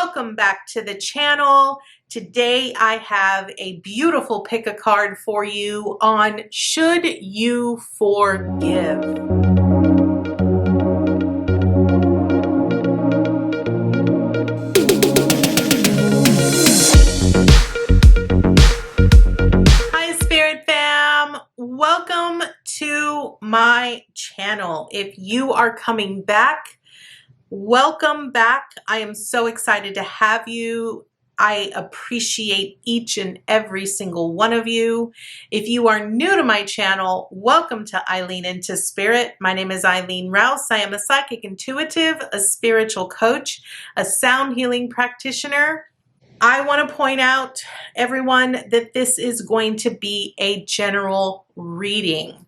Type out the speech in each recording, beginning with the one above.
welcome back to the channel. Today I have a beautiful pick a card for you on should you forgive. Hi Spirit Fam, welcome to my channel. If you are coming back, welcome back. I am so excited to have you. I appreciate each and every single one of you. If you are new to my channel, welcome to Eileen Into Spirit. My name is Eileen Rouse. I am a psychic intuitive, a spiritual coach, a sound healing practitioner. I want to point out, everyone, that this is going to be a general reading.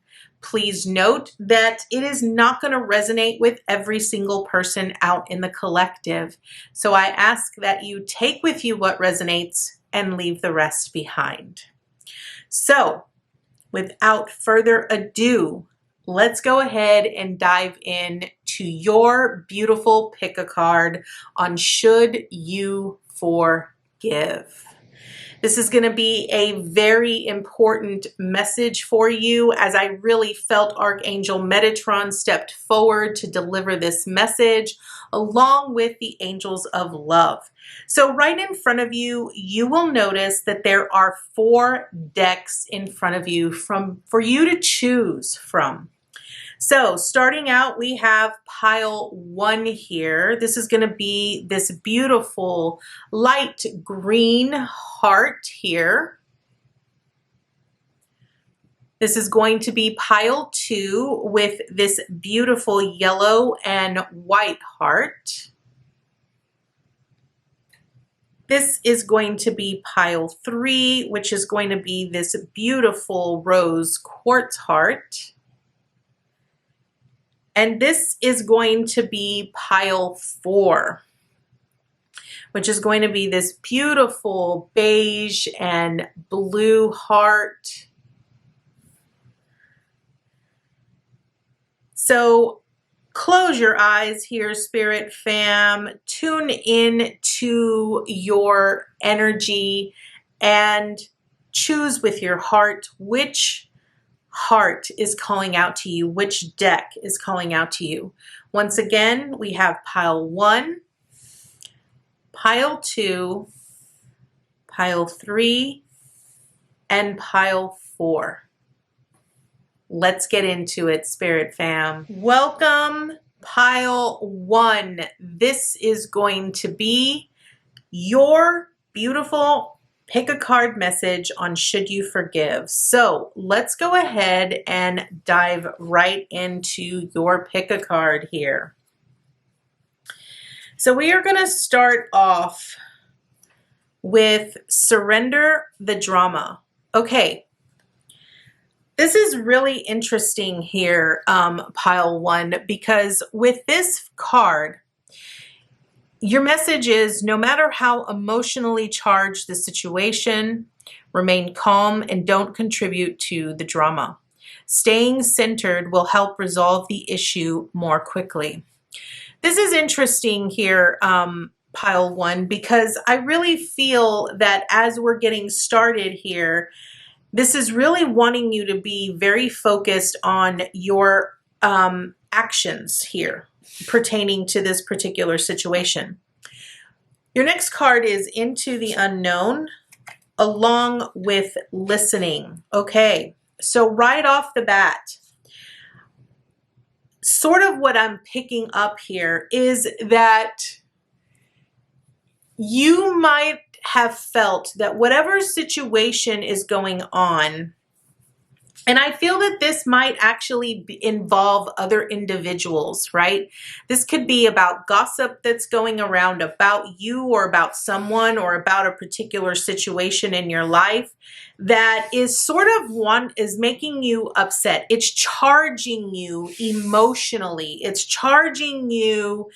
Please note that it is not going to resonate with every single person out in the collective. So I ask that you take with you what resonates and leave the rest behind. So without further ado, let's go ahead and dive in to your beautiful pick a card on should you forgive. This is going to be a very important message for you, as I really felt Archangel Metatron stepped forward to deliver this message along with the angels of love. So right in front of you, you will notice that there are 4 decks in front of you for you to choose from. So starting out, we have pile 1 here. This is going to be this beautiful light green heart here. This is going to be pile 2 with this beautiful yellow and white heart. This is going to be pile 3, which is going to be this beautiful rose quartz heart. And this is going to be pile 4, which is going to be this beautiful beige and blue heart. So close your eyes here, Spirit Fam. Tune in to your energy and choose with your heart which heart is calling out to you, which deck is calling out to you. Once again, we have pile 1, pile 2, pile 3, and pile 4. Let's get into it, Spirit Fam. Welcome, pile 1. This is going to be your beautiful pick a card message on should you forgive. So let's go ahead and dive right into your pick a card here. So we are going to start off with surrender the drama. Okay. This is really interesting here, pile 1, because with this card, your message is, no matter how emotionally charged the situation, remain calm and don't contribute to the drama. Staying centered will help resolve the issue more quickly. This is interesting here, pile 1, because I really feel that as we're getting started here, this is really wanting you to be very focused on your actions here pertaining to this particular situation. Your next card is into the unknown along with listening. Okay, so right off the bat, sort of what I'm picking up here is that you might have felt that whatever situation is going on, and I feel that this might actually involve other individuals, right? This could be about gossip that's going around about you or about someone or about a particular situation in your life that is sort of is making you upset. It's charging you emotionally. It's charging you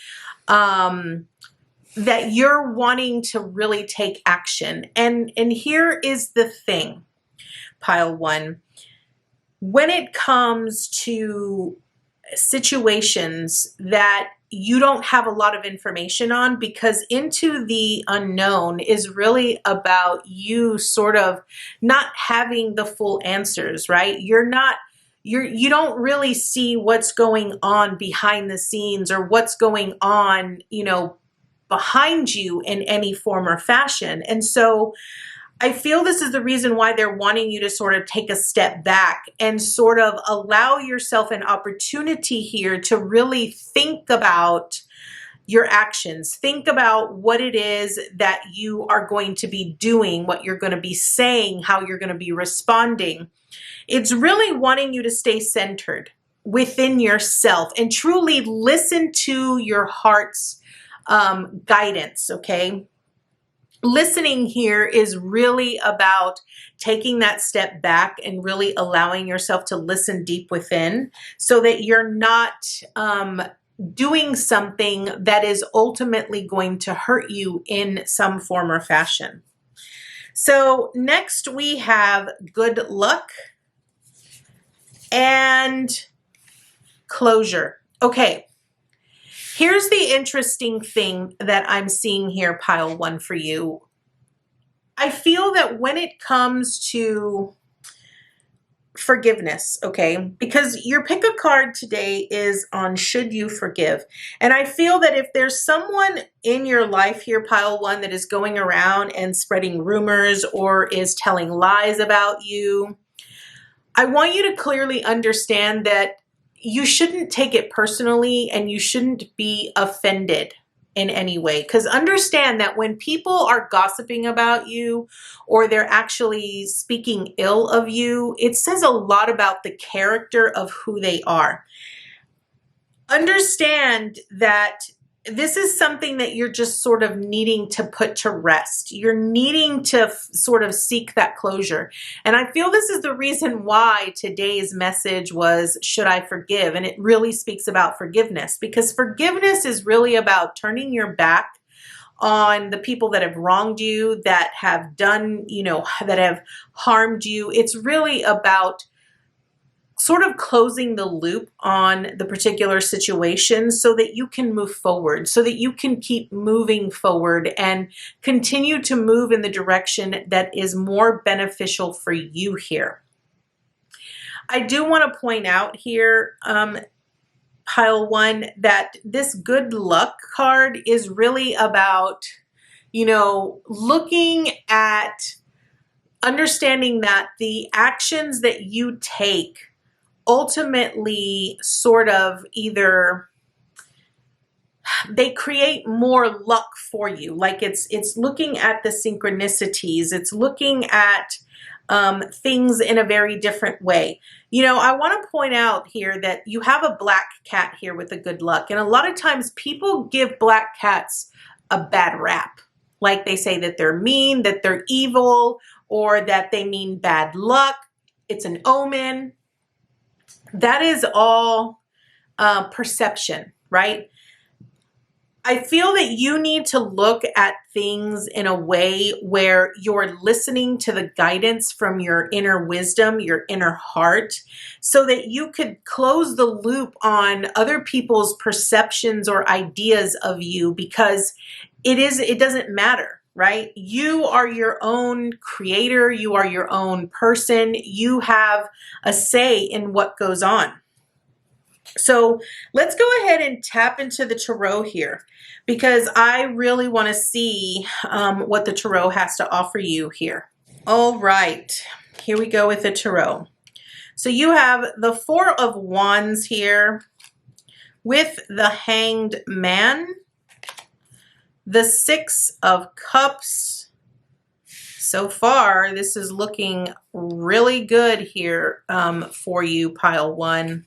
that you're wanting to really take action. And here is the thing, pile 1. When it comes to situations that you don't have a lot of information on, because into the unknown is really about you sort of not having the full answers, right? You don't really see what's going on behind the scenes or what's going on, you know, behind you in any form or fashion. And so I feel this is the reason why they're wanting you to sort of take a step back and sort of allow yourself an opportunity here to really think about your actions. Think about what it is that you are going to be doing, what you're going to be saying, how you're going to be responding. It's really wanting you to stay centered within yourself and truly listen to your heart's guidance, okay? Listening here is really about taking that step back and really allowing yourself to listen deep within so that you're not doing something that is ultimately going to hurt you in some form or fashion. So next we have good luck and closure. Okay. Here's the interesting thing that I'm seeing here, pile one, for you. I feel that when it comes to forgiveness, okay, because your pick a card today is on should you forgive. And I feel that if there's someone in your life here, pile one, that is going around and spreading rumors or is telling lies about you, I want you to clearly understand that you shouldn't take it personally and you shouldn't be offended in any way. Because understand that when people are gossiping about you or they're actually speaking ill of you, it says a lot about the character of who they are. Understand that this is something that you're just sort of needing to put to rest. You're needing to sort of seek that closure. And I feel this is the reason why today's message was, should I forgive? And it really speaks about forgiveness, because forgiveness is really about turning your back on the people that have wronged you, that have done, you know, that have harmed you. It's really about sort of closing the loop on the particular situation so that you can move forward, so that you can keep moving forward and continue to move in the direction that is more beneficial for you here. I do want to point out here, pile one, that this good luck card is really about, you know, looking at understanding that the actions that you take ultimately sort of either they create more luck for you. Like it's looking at the synchronicities. It's looking at things in a very different way. You know, I want to point out here that you have a black cat here with the good luck. And a lot of times people give black cats a bad rap. Like they say that they're mean, that they're evil, or that they mean bad luck. It's an omen. That is all perception, right? I feel that you need to look at things in a way where you're listening to the guidance from your inner wisdom, your inner heart, so that you could close the loop on other people's perceptions or ideas of you, because it doesn't matter. Right? You are your own creator. You are your own person. You have a say in what goes on. So let's go ahead and tap into the tarot here, because I really want to see what the tarot has to offer you here. All right, here we go with the tarot. So you have the Four of Wands here with the Hanged Man, the Six of Cups. So far, this is looking really good here for you, pile one.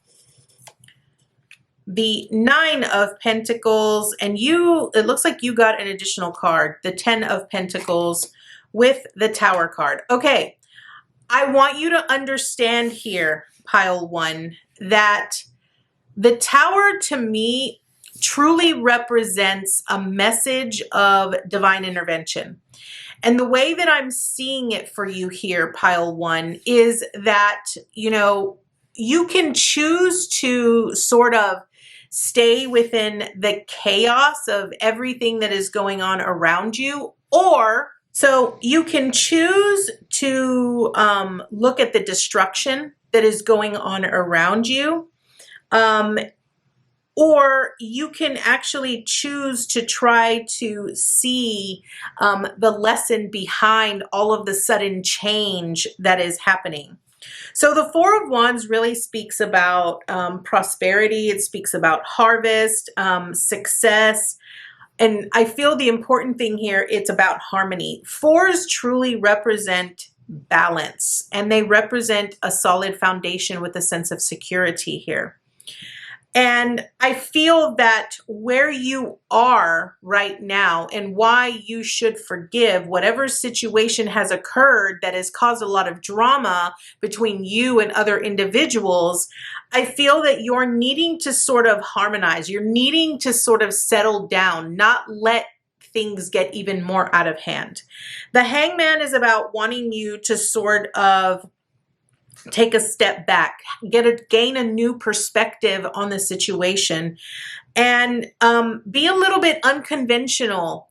The Nine of Pentacles, and it looks like you got an additional card, the Ten of Pentacles with the Tower card. Okay, I want you to understand here, pile one, that the Tower to me truly represents a message of divine intervention. And the way that I'm seeing it for you here, pile one, is that, you know, you can choose to sort of stay within the chaos of everything that is going on around you, or so you can choose to look at the destruction that is going on around you, or you can actually choose to try to see the lesson behind all of the sudden change that is happening. So the Four of Wands really speaks about prosperity. It speaks about harvest, success. And I feel the important thing here, it's about harmony. Fours truly represent balance, and they represent a solid foundation with a sense of security here. And I feel that where you are right now and why you should forgive whatever situation has occurred that has caused a lot of drama between you and other individuals, I feel that you're needing to sort of harmonize. You're needing to sort of settle down, not let things get even more out of hand. The Hangman is about wanting you to sort of take a step back, gain a new perspective on the situation, and be a little bit unconventional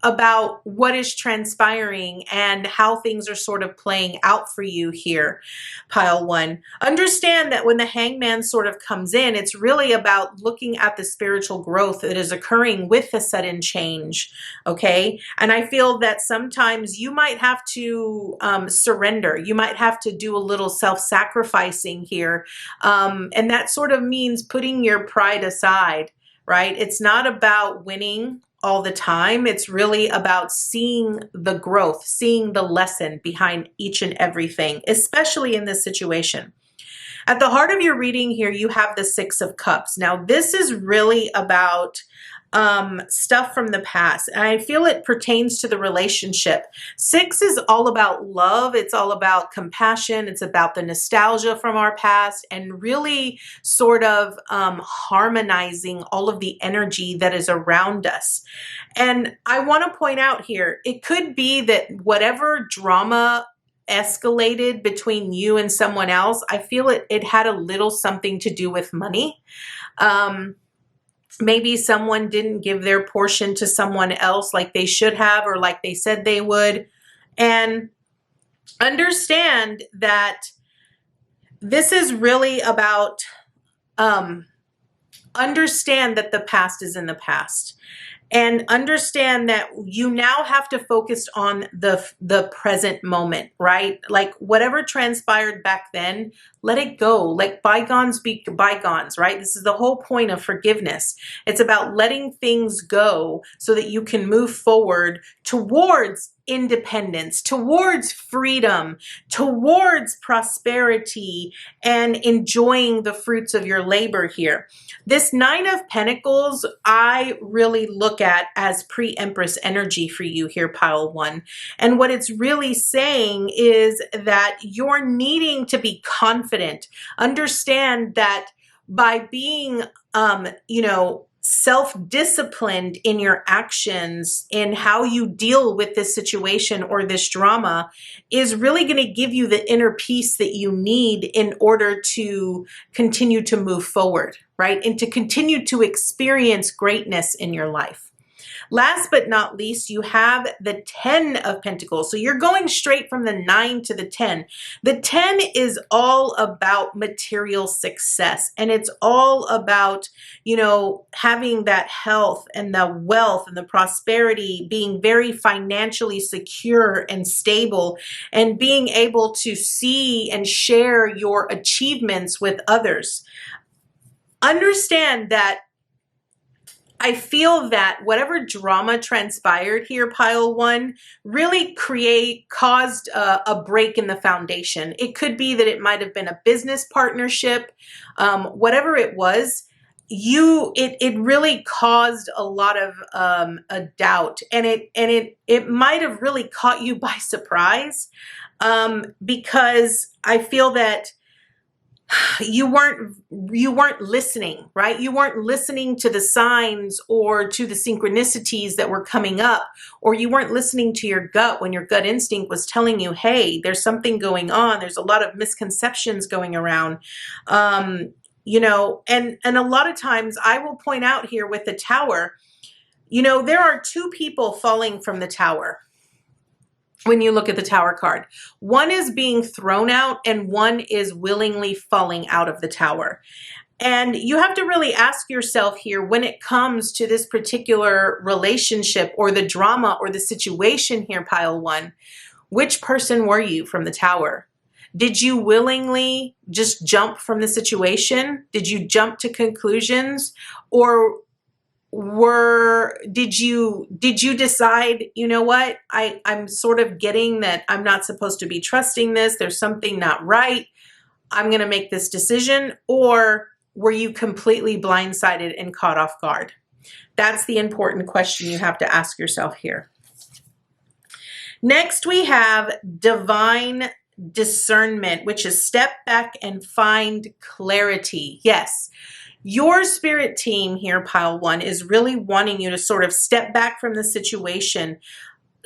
about what is transpiring and how things are sort of playing out for you here, pile one. Understand that when the Hangman sort of comes in, it's really about looking at the spiritual growth that is occurring with the sudden change, okay? And I feel that sometimes you might have to surrender. You might have to do a little self-sacrificing here. And that sort of means putting your pride aside, right? It's not about winning all the time. It's really about seeing the growth, seeing the lesson behind each and everything, especially in this situation. At the heart of your reading here, you have the Six of Cups. Now, this is really about stuff from the past, and I feel it pertains to the relationship. Six is all about love. It's all about compassion. It's about the nostalgia from our past and really sort of harmonizing all of the energy that is around us. And I want to point out here, it could be that whatever drama escalated between you and someone else, I feel it had a little something to do with money. Maybe someone didn't give their portion to someone else like they should have or like they said they would. And understand that this is really about, understand that the past is in the past. And understand that you now have to focus on the present moment, right? Like whatever transpired back then, let it go. Like bygones be bygones, right? This is the whole point of forgiveness. It's about letting things go so that you can move forward towards independence, towards freedom, towards prosperity, and enjoying the fruits of your labor here. This Nine of Pentacles, I really look at as pre-Empress energy for you here, pile one. And what it's really saying is that you're needing to be confident. Understand that by being, self-disciplined in your actions in how you deal with this situation or this drama is really going to give you the inner peace that you need in order to continue to move forward, right? And to continue to experience greatness in your life. Last but not least, you have the 10 of Pentacles. So you're going straight from the 9 to the 10. The 10 is all about material success. And it's all about, having that health and the wealth and the prosperity, being very financially secure and stable, and being able to see and share your achievements with others. Understand that I feel that whatever drama transpired here, pile one, really caused a break in the foundation. It could be that it might have been a business partnership, whatever it was. It really caused a lot of a doubt, and it might have really caught you by surprise, because I feel that you weren't listening, right? You weren't listening to the signs or to the synchronicities that were coming up, or you weren't listening to your gut when your gut instinct was telling you, hey, there's something going on. There's a lot of misconceptions going around. you know, and a lot of times I will point out here with the Tower, you know, there are two people falling from the Tower. When you look at the Tower card, one is being thrown out and one is willingly falling out of the Tower. And you have to really ask yourself here, when it comes to this particular relationship or the drama or the situation here, Pile One, which person were you from the Tower? Did you willingly just jump from the situation? Did you jump to conclusions? Or did you decide, you know what, I'm sort of getting that I'm not supposed to be trusting this, there's something not right, I'm going to make this decision? Or were you completely blindsided and caught off guard? That's the important question you have to ask yourself here. Next, we have divine discernment, which is step back and find clarity. Yes, your spirit team here, Pile One, is really wanting you to sort of step back from the situation,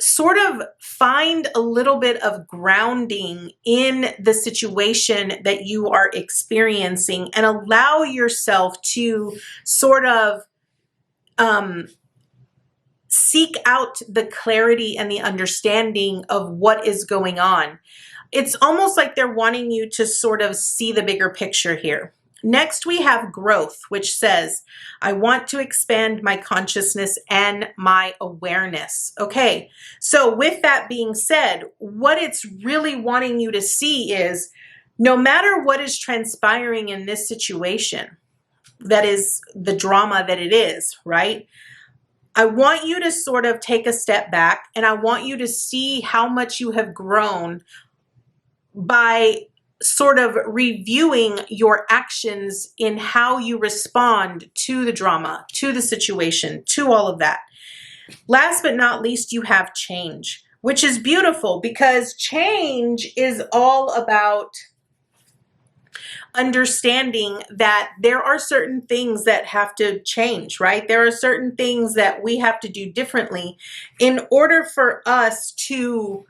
sort of find a little bit of grounding in the situation that you are experiencing and allow yourself to sort of seek out the clarity and the understanding of what is going on. It's almost like they're wanting you to sort of see the bigger picture here. Next, we have growth, which says, I want to expand my consciousness and my awareness. Okay, so with that being said, what it's really wanting you to see is, no matter what is transpiring in this situation, that is the drama that it is, right? I want you to sort of take a step back, and I want you to see how much you have grown by sort of reviewing your actions in how you respond to the drama, to the situation, to all of that. Last but not least, you have change, which is beautiful because change is all about understanding that there are certain things that have to change, right? There are certain things that we have to do differently in order for us to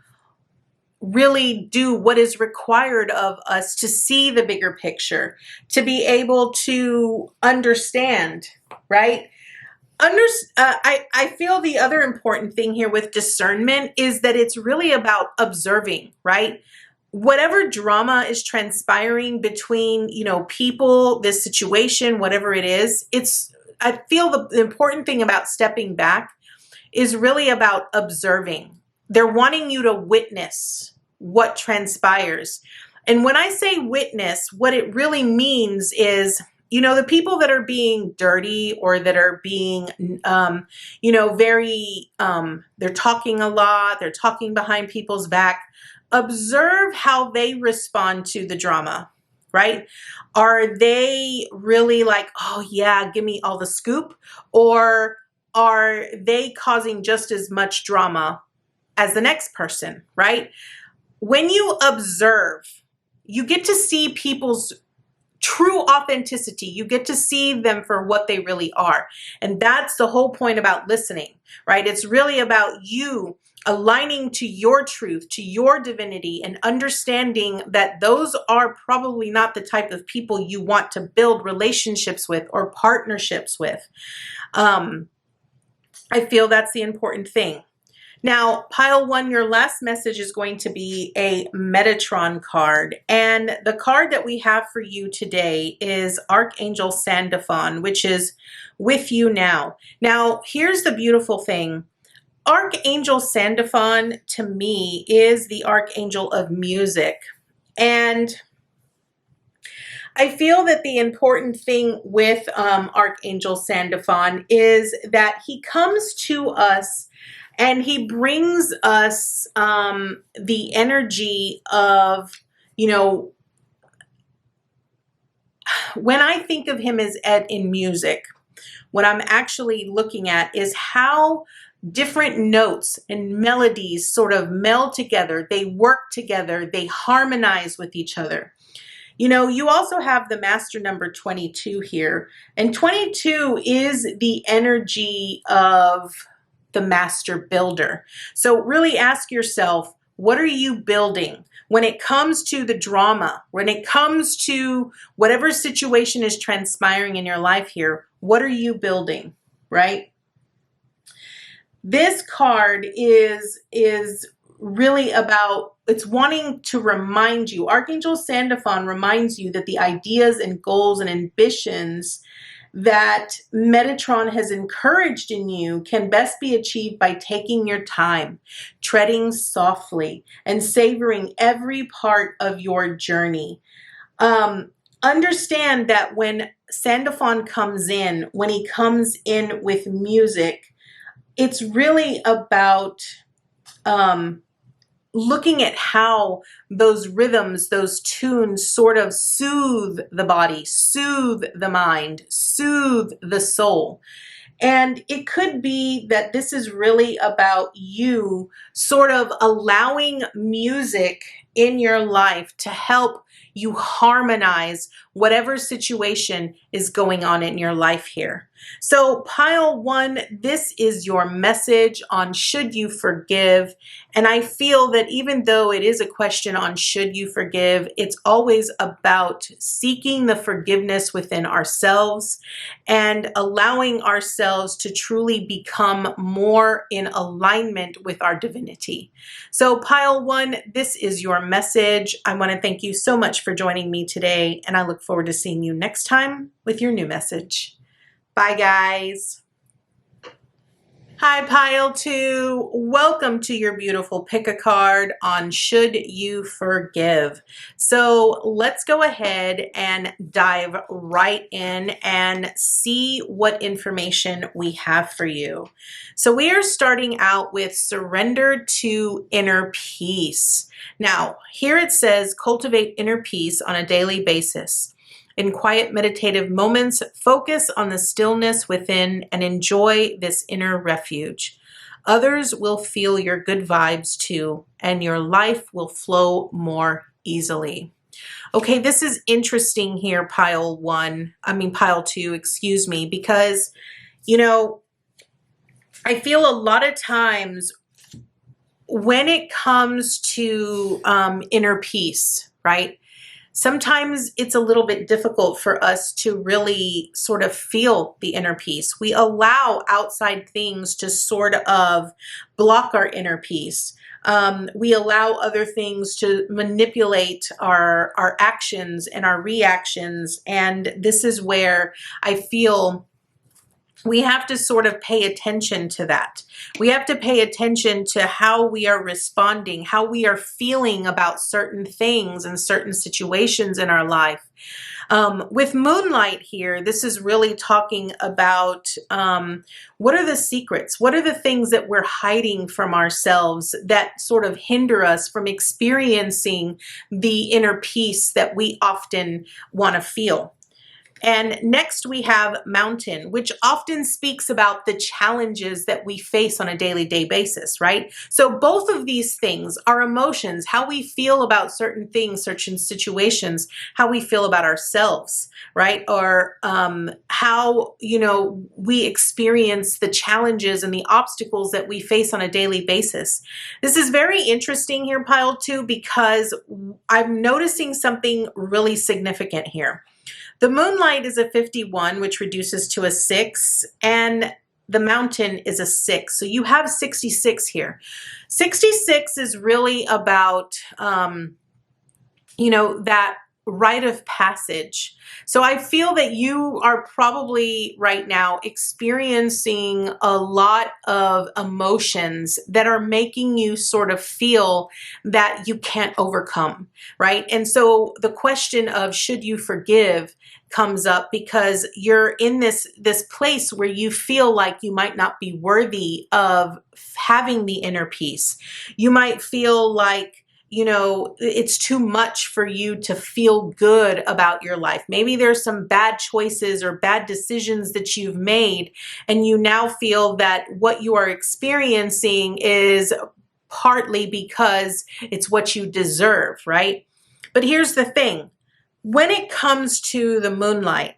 really do what is required of us to see the bigger picture, to be able to understand, right? I feel the other important thing here with discernment is that it's really about observing, right? Whatever drama is transpiring between, you know, people, this situation, whatever it is, I feel the important thing about stepping back is really about observing. They're wanting you to witness what transpires. And when I say witness, what it really means is, you know, the people that are being dirty or that are being, you know, very, they're talking a lot, they're talking behind people's back. Observe how they respond to the drama, right? Are they really like, oh yeah, give me all the scoop? Or are they causing just as much drama as the next person, right? When you observe, you get to see people's true authenticity. You get to see them for what they really are. And that's the whole point about listening, right? It's really about you aligning to your truth, to your divinity, and understanding that those are probably not the type of people you want to build relationships with or partnerships with. I feel that's the important thing. Now, Pile One, your last message is going to be a Metatron card. And the card that we have for you today is Archangel Metatron, which is with you now. Now, here's the beautiful thing. Archangel Metatron, to me, is the archangel of music. And I feel that the important thing with Archangel Metatron is that he comes to us and he brings us the energy of, you know, when I think of him as in music, what I'm actually looking at is how different notes and melodies sort of meld together. They work together. They harmonize with each other. You know, you also have the master number 22 here. And 22 is the energy of the master builder. So really ask yourself, What are you building? When it comes to the drama, when it comes to whatever situation is transpiring in your life here, what are you building, right? This card is really about, it's wanting to remind you, Archangel Sandalphon reminds you that the ideas and goals and ambitions that Metatron has encouraged in you can best be achieved by taking your time, treading softly, and savoring every part of your journey. Understand that when Sandalphon comes in, when he comes in with music, it's really about looking at how those rhythms, those tunes sort of soothe the body, soothe the mind, soothe the soul. And it could be that this is really about you sort of allowing music in your life to help you harmonize whatever situation is going on in your life here. So pile one, this is your message on should you forgive. And I feel that even though it is a question on should you forgive, it's always about seeking the forgiveness within ourselves and allowing ourselves to truly become more in alignment with our divinity. So pile one, this is your message. I want to thank you so much for joining me today, and I look forward to seeing you next time with your new message. Bye, guys. Hi, PileTwo. Welcome to your beautiful pick a card on should you forgive. So let's go ahead and dive right in and see what information we have for you. So we are starting out with surrender to inner peace. Now, here it says cultivate inner peace on a daily basis. In quiet meditative moments, focus on the stillness within and enjoy this inner refuge. Others will feel your good vibes too, and your life will flow more easily. Okay, this is interesting here, pile two, excuse me, because, you know, I feel a lot of times when it comes to inner peace, right? Sometimes it's a little bit difficult for us to really sort of feel the inner peace. We allow outside things to sort of block our inner peace. We allow other things to manipulate our actions and our reactions. And this is where I feel we have to sort of pay attention to that. We have to pay attention to how we are responding, how we are feeling about certain things and certain situations in our life. With Moonlight here, this is really talking about what are the secrets? What are the things that we're hiding from ourselves that sort of hinder us from experiencing the inner peace that we often want to feel? And next we have Mountain, which often speaks about the challenges that we face on a daily basis, right? So both of these things, our emotions, how we feel about certain things, certain situations, how we feel about ourselves, right? Or how, you know, we experience the challenges and the obstacles that we face on a daily basis. This is very interesting here, pile two, because I'm noticing something really significant here. The Moonlight is a 51, which reduces to a 6, and the Mountain is a 6. So you have 66 here. 66 is really about, you know, that rite of passage. So I feel that you are probably right now experiencing a lot of emotions that are making you sort of feel that you can't overcome, right? And so the question of should you forgive comes up because you're in this place where you feel like you might not be worthy of having the inner peace. You might feel like, you know, it's too much for you to feel good about your life. Maybe there's some bad choices or bad decisions that you've made, and you now feel that what you are experiencing is partly because it's what you deserve, right? But here's the thing. When it comes to the Moonlight,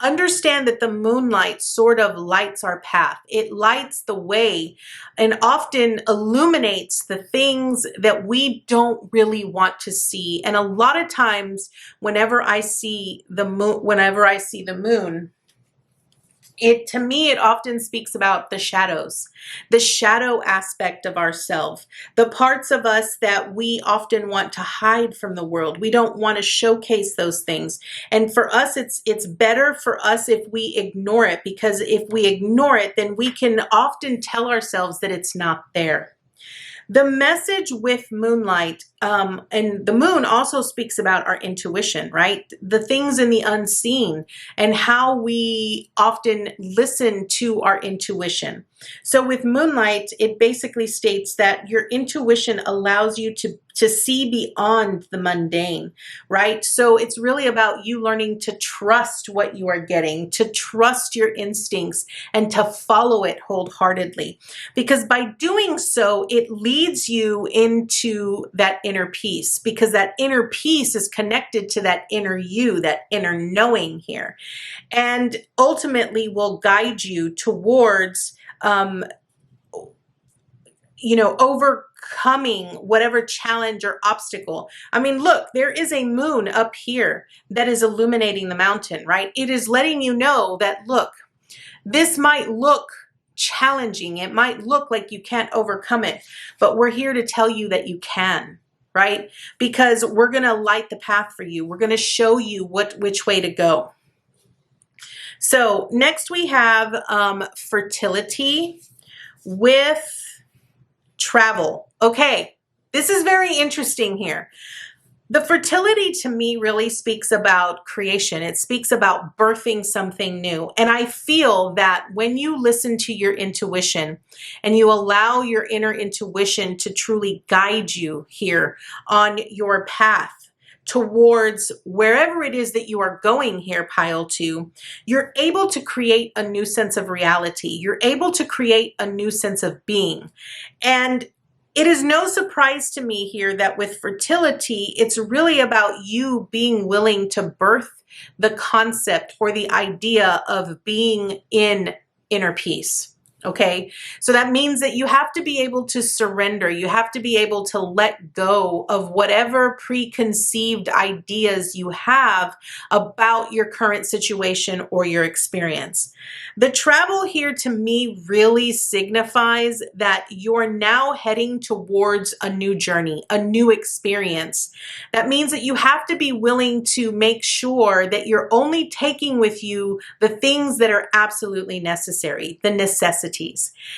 understand that the moonlight sort of lights our path. It lights the way and often illuminates the things that we don't really want to see. And a lot of times whenever I see the moon, to me, it often speaks about the shadows, the shadow aspect of ourselves, the parts of us that we often want to hide from the world. We don't want to showcase those things. And for us, it's better for us if we ignore it, because if we ignore it, then we can often tell ourselves that it's not there. The message with moonlight, and the moon also speaks about our intuition, right? The things in the unseen and how we often listen to our intuition. So with moonlight, it basically states that your intuition allows you to see beyond the mundane, right? So it's really about you learning to trust what you are getting, to trust your instincts, and to follow it wholeheartedly. Because by doing so, it leads you into that inner peace, because that inner peace is connected to that inner you, that inner knowing here, and ultimately will guide you towards overcoming whatever challenge or obstacle. I mean, look, there is a moon up here that is illuminating the mountain, right? It is letting you know that, look, this might look challenging. It might look like you can't overcome it, but we're here to tell you that you can, right? Because we're going to light the path for you. We're going to show you which way to go. So next we have fertility with travel. Okay, this is very interesting here. The fertility to me really speaks about creation. It speaks about birthing something new. And I feel that when you listen to your intuition and you allow your inner intuition to truly guide you here on your path towards wherever it is that you are going here, PileTwo, you're able to create a new sense of reality. You're able to create a new sense of being. And it is no surprise to me here that with fertility, it's really about you being willing to birth the concept or the idea of being in inner peace. Okay, so that means that you have to be able to surrender. You have to be able to let go of whatever preconceived ideas you have about your current situation or your experience. The travel here to me really signifies that you're now heading towards a new journey, a new experience. That means that you have to be willing to make sure that you're only taking with you the things that are absolutely necessary, the necessities.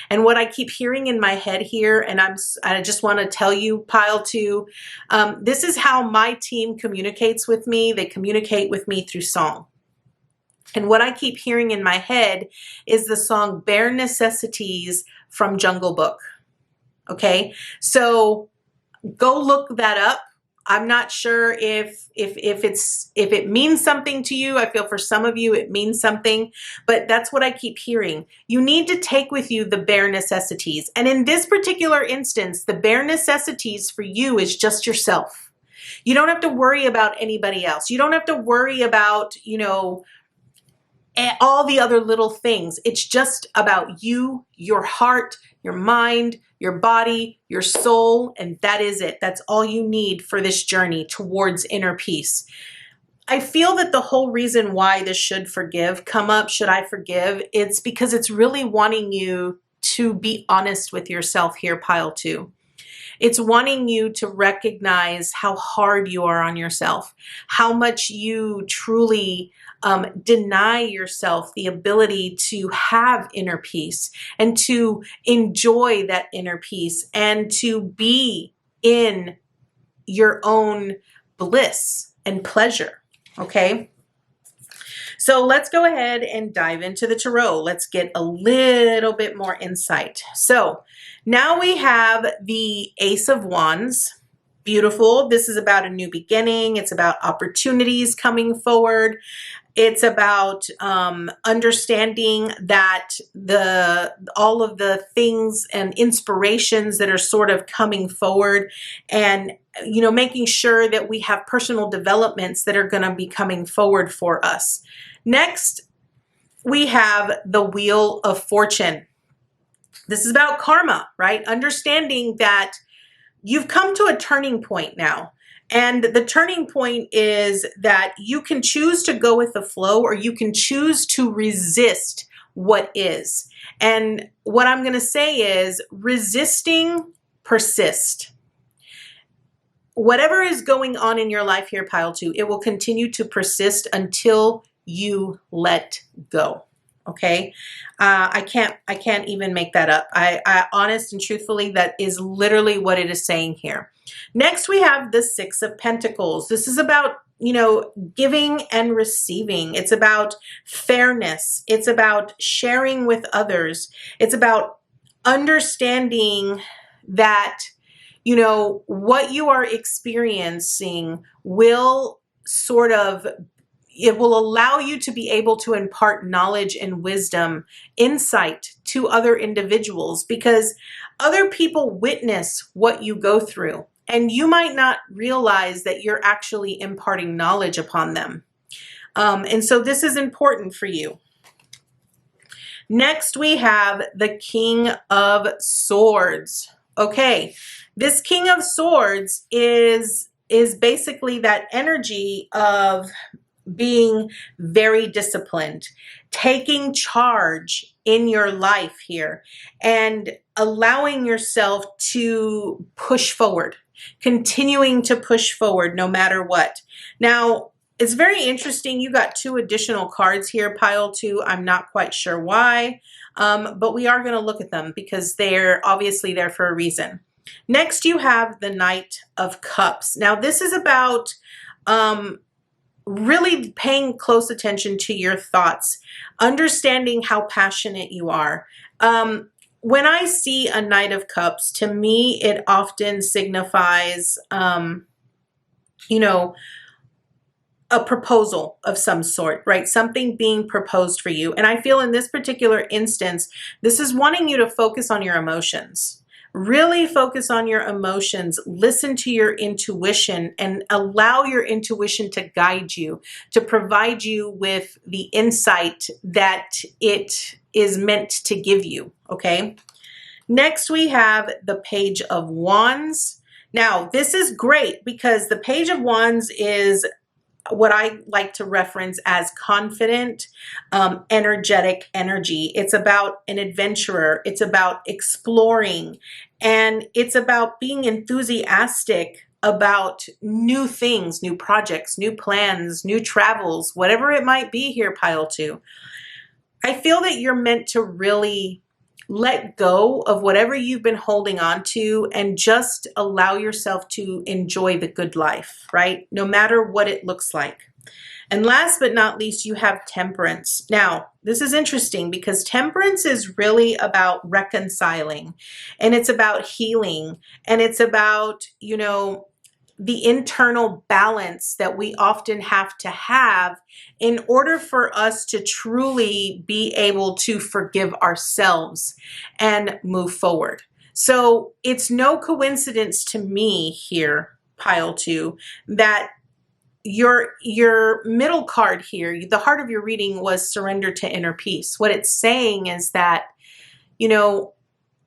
And what I keep hearing in my head here, and I just want to tell you, PileTwo, this is how my team communicates with me. They communicate with me through song. And what I keep hearing in my head is the song Bare Necessities from Jungle Book. Okay, so go look that up. I'm not sure if it means something to you. I feel for some of you it means something, but that's what I keep hearing. You need to take with you the bare necessities. And in this particular instance, the bare necessities for you is just yourself. You don't have to worry about anybody else. You don't have to worry about, all the other little things. It's just about you, your heart, your mind, your body, your soul, and that is it. That's all you need for this journey towards inner peace. I feel that the whole reason why this should I forgive, it's because it's really wanting you to be honest with yourself here, PileTwo. It's wanting you to recognize how hard you are on yourself, how much you truly deny yourself the ability to have inner peace and to enjoy that inner peace and to be in your own bliss and pleasure, okay? So let's go ahead and dive into the tarot. Let's get a little bit more insight. So now we have the Ace of Wands. Beautiful. This is about a new beginning. It's about opportunities coming forward. It's about understanding that all of the things and inspirations that are sort of coming forward, and making sure that we have personal developments that are going to be coming forward for us. Next, we have the Wheel of Fortune. This is about karma, right? Understanding that you've come to a turning point now. And the turning point is that you can choose to go with the flow, or you can choose to resist what is. And what I'm going to say is resisting persist. Whatever is going on in your life here, PileTwo, it will continue to persist until you let go. Okay, I can't even make that up. I honest and truthfully, that is literally what it is saying here. Next, we have the Six of Pentacles. This is about, you know, giving and receiving. It's about fairness. It's about sharing with others. It's about understanding that, you know, what you are experiencing will sort of, it will allow you to be able to impart knowledge and wisdom, insight to other individuals, because other people witness what you go through, and you might not realize that you're actually imparting knowledge upon them. And so this is important for you. Next, we have the King of Swords. Okay, this King of Swords is basically that energy of being very disciplined, taking charge in your life here, and allowing yourself to push forward, continuing to push forward no matter what. Now, it's very interesting. You got 2 additional cards here, PileTwo. I'm not quite sure why, but we are going to look at them because they're obviously there for a reason. Next, you have the Knight of Cups. Now, this is about really paying close attention to your thoughts, understanding how passionate you are. When I see a Knight of Cups, to me, it often signifies, you know, a proposal of some sort, right? Something being proposed for you. And I feel in this particular instance, this is wanting you to focus on your emotions. Really focus on your emotions, listen to your intuition, and allow your intuition to guide you, to provide you with the insight that it is meant to give you, okay? Next, we have the Page of Wands. Now, this is great because the Page of Wands is what I like to reference as confident, energetic energy. It's about an adventurer. It's about exploring, and it's about being enthusiastic about new things, new projects, new plans, new travels, whatever it might be here, PileTwo. I feel that you're meant to really let go of whatever you've been holding on to and just allow yourself to enjoy the good life, right? No matter what it looks like. And last but not least, you have Temperance. Now, this is interesting because Temperance is really about reconciling, and it's about healing, and it's about, you know, the internal balance that we often have to have in order for us to truly be able to forgive ourselves and move forward. So it's no coincidence to me here, PileTwo, that your middle card here, the heart of your reading was surrender to inner peace. What it's saying is that, you know,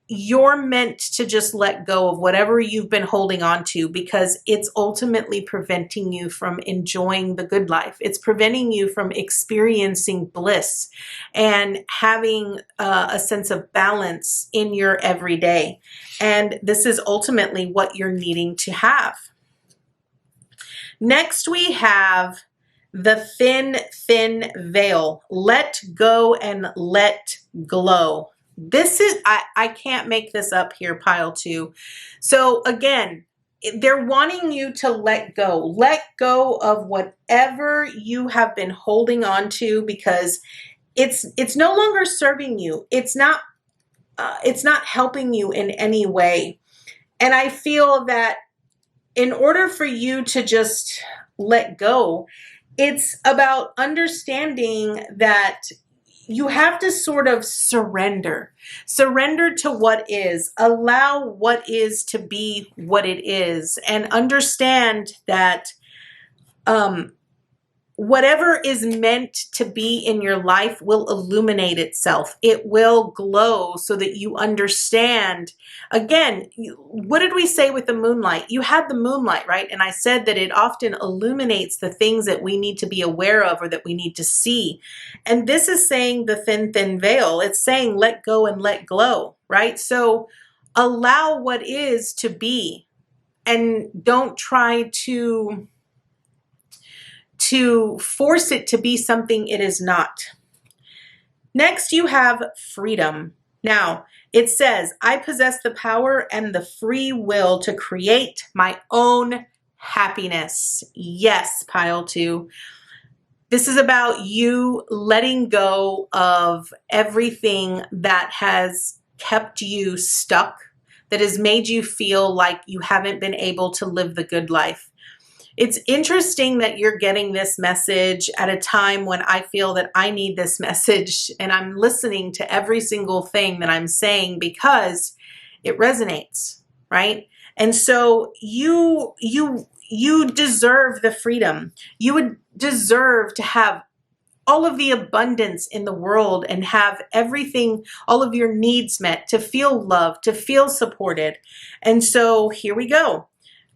you're meant to just let go of whatever you've been holding on to, because it's ultimately preventing you from enjoying the good life. It's preventing you from experiencing bliss and having a sense of balance in your everyday. And this is ultimately what you're needing to have. Next, we have the thin veil. Let go and let glow. This is, I can't make this up here, PileTwo. So again, they're wanting you to let go of whatever you have been holding on to, because it's no longer serving you. It's not helping you in any way. And I feel that in order for you to just let go, it's about understanding that you have to sort of surrender to what is, allow what is to be what it is, and understand that whatever is meant to be in your life will illuminate itself. It will glow so that you understand. Again, what did we say with the moonlight? You had the moonlight, right? And I said that it often illuminates the things that we need to be aware of or that we need to see. And this is saying the thin, thin veil. It's saying let go and let glow, right? So allow what is to be and don't try to force it to be something it is not. Next, you have freedom. Now, it says, I possess the power and the free will to create my own happiness. Yes, PileTwo. This is about you letting go of everything that has kept you stuck, that has made you feel like you haven't been able to live the good life. It's interesting that you're getting this message at a time when I feel that I need this message, and I'm listening to every single thing that I'm saying because it resonates, right? And so you deserve the freedom. You would deserve to have all of the abundance in the world and have everything, all of your needs met, to feel loved, to feel supported. And so here we go.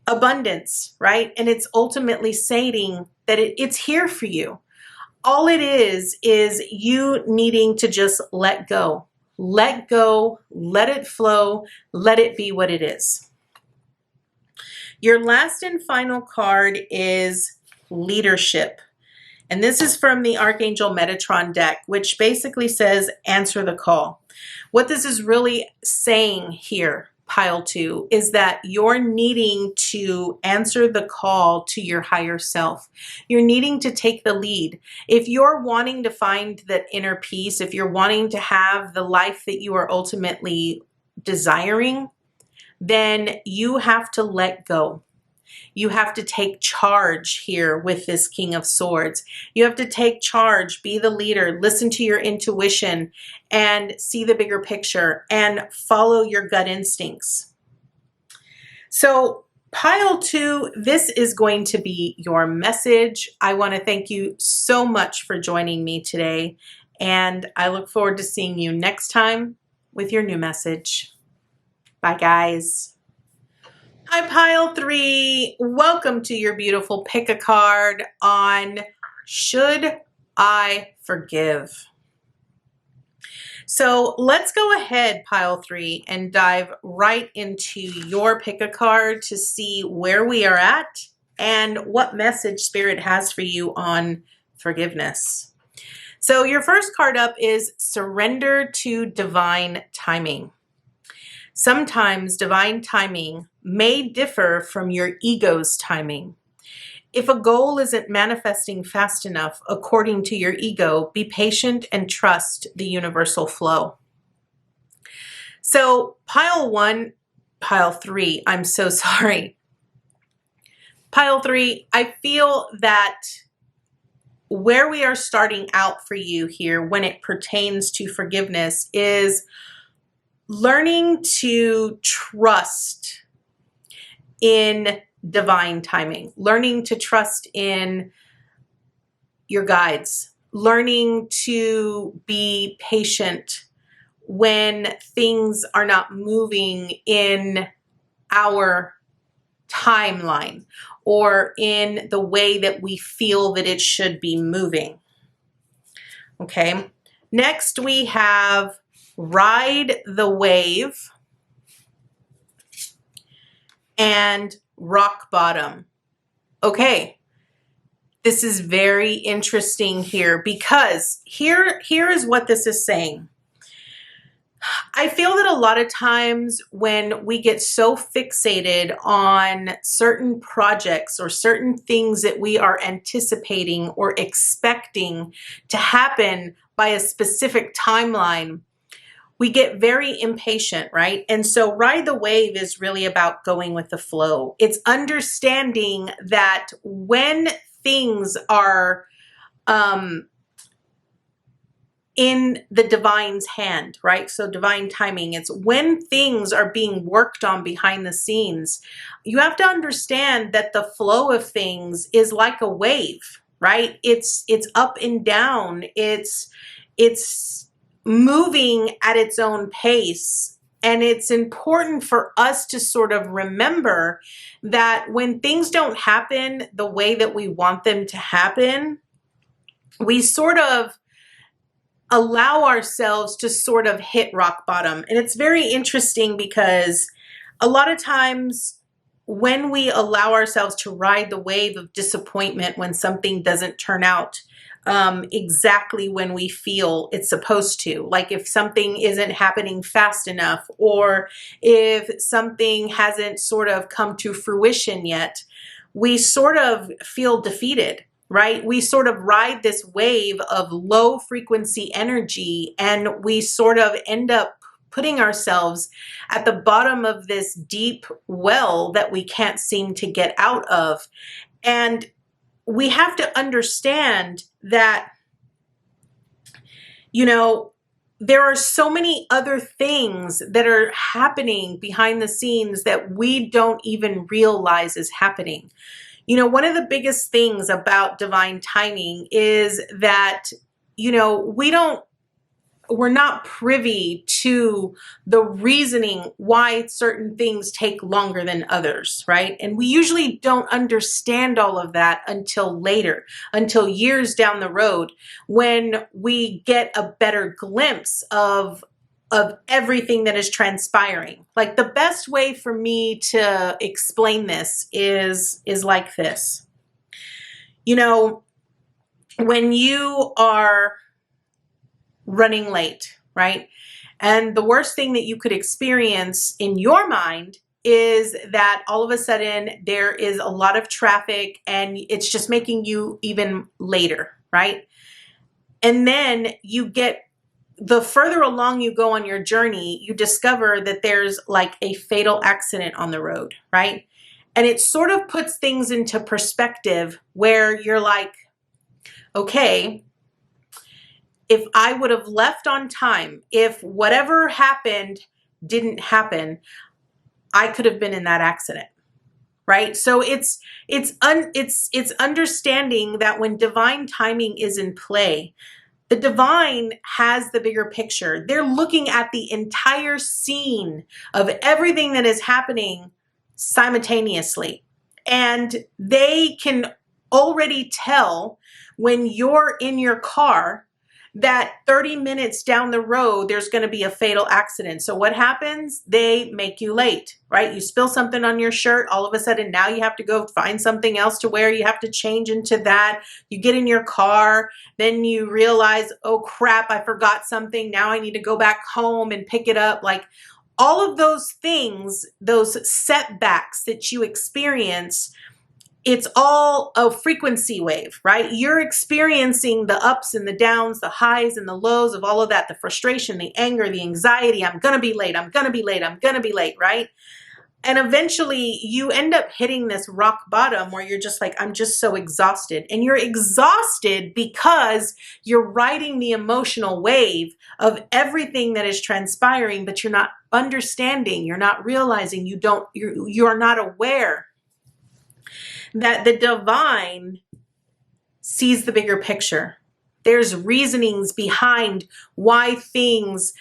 Abundance, right? And it's ultimately saying that it's here for you. All it is you needing to just let go, let it flow, let it be what it is. Your last and final card is leadership. And this is from the Archangel Metatron deck, which basically says, answer the call. What this is really saying here, PileTwo, is that you're needing to answer the call to your higher self. You're needing to take the lead. If you're wanting to find that inner peace, if you're wanting to have the life that you are ultimately desiring, then you have to let go. You have to take charge here with this King of Swords. You have to take charge, be the leader, listen to your intuition, and see the bigger picture and follow your gut instincts. So PileTwo, this is going to be your message. I want to thank you so much for joining me today, and I look forward to seeing you next time with your new message. Bye, guys. Hi, PileThree. Welcome to your beautiful pick a card on Should I Forgive? So let's go ahead, PileThree, and dive right into your pick a card to see where we are at and what message Spirit has for you on forgiveness. So your first card up is Surrender to Divine Timing. Sometimes divine timing may differ from your ego's timing. If a goal isn't manifesting fast enough according to your ego, be patient and trust the universal flow. So PileThree, I'm so sorry. PileThree, I feel that where we are starting out for you here when it pertains to forgiveness is learning to trust in divine timing, learning to trust in your guides, learning to be patient when things are not moving in our timeline or in the way that we feel that it should be moving. Okay, next we have Ride the Wave and Rock Bottom. Okay, this is very interesting here because here is what this is saying. I feel that a lot of times when we get so fixated on certain projects or certain things that we are anticipating or expecting to happen by a specific timeline, we get very impatient, right? And so Ride the Wave is really about going with the flow. It's understanding that when things are in the divine's hand, right? So divine timing, it's when things are being worked on behind the scenes. You have to understand that the flow of things is like a wave, right? It's up and down. It's moving at its own pace. And it's important for us to sort of remember that when things don't happen the way that we want them to happen, we sort of allow ourselves to sort of hit rock bottom. And it's very interesting because a lot of times when we allow ourselves to ride the wave of disappointment when something doesn't turn out exactly when we feel it's supposed to, like if something isn't happening fast enough, or if something hasn't sort of come to fruition yet, we sort of feel defeated, right? We sort of ride this wave of low frequency energy, and we sort of end up putting ourselves at the bottom of this deep well that we can't seem to get out of. And we have to understand that, you know, there are so many other things that are happening behind the scenes that we don't even realize is happening. You know, one of the biggest things about divine timing is that, you know, we're not privy to the reasoning why certain things take longer than others, right? And we usually don't understand all of that until later, until years down the road, when we get a better glimpse of everything that is transpiring. Like, the best way for me to explain this is like this. You know, when you are running late, right? And the worst thing that you could experience in your mind is that all of a sudden there is a lot of traffic and it's just making you even later, right? And then you get, the further along you go on your journey, you discover that there's like a fatal accident on the road, right? And it sort of puts things into perspective where you're like, okay, if I would have left on time, if whatever happened didn't happen, I could have been in that accident, right? So it's understanding that when divine timing is in play, the divine has the bigger picture. They're looking at the entire scene of everything that is happening simultaneously. And they can already tell when you're in your car that 30 minutes down the road, there's going to be a fatal accident. So what happens? They make you late, right? You spill something on your shirt. All of a sudden, now you have to go find something else to wear. You have to change into that. You get in your car. Then you realize, oh crap, I forgot something. Now I need to go back home and pick it up. Like, all of those things, those setbacks that you experience, it's all a frequency wave, right? You're experiencing the ups and the downs, the highs and the lows of all of that, the frustration, the anger, the anxiety. I'm going to be late. I'm going to be late. I'm going to be late, right? And eventually you end up hitting this rock bottom where you're just like, I'm just so exhausted. And you're exhausted because you're riding the emotional wave of everything that is transpiring, but you're not understanding, you're not realizing, you're not aware that the divine sees the bigger picture. There's reasonings behind why things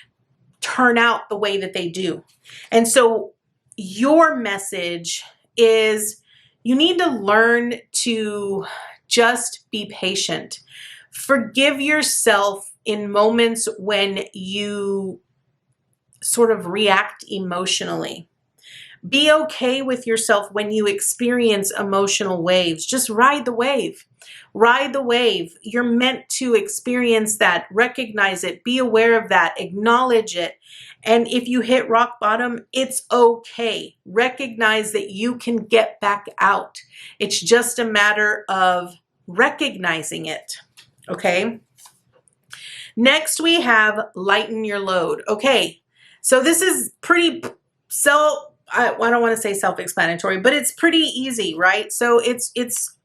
turn out the way that they do. And so your message is, you need to learn to just be patient. Forgive yourself in moments when you sort of react emotionally. Be okay with yourself when you experience emotional waves. Just ride the wave. Ride the wave. You're meant to experience that. Recognize it. Be aware of that. Acknowledge it. And if you hit rock bottom, it's okay. Recognize that you can get back out. It's just a matter of recognizing it. Okay? Next, we have lighten your load. Okay, so this is pretty I don't want to say self-explanatory, but it's pretty easy, right? So it's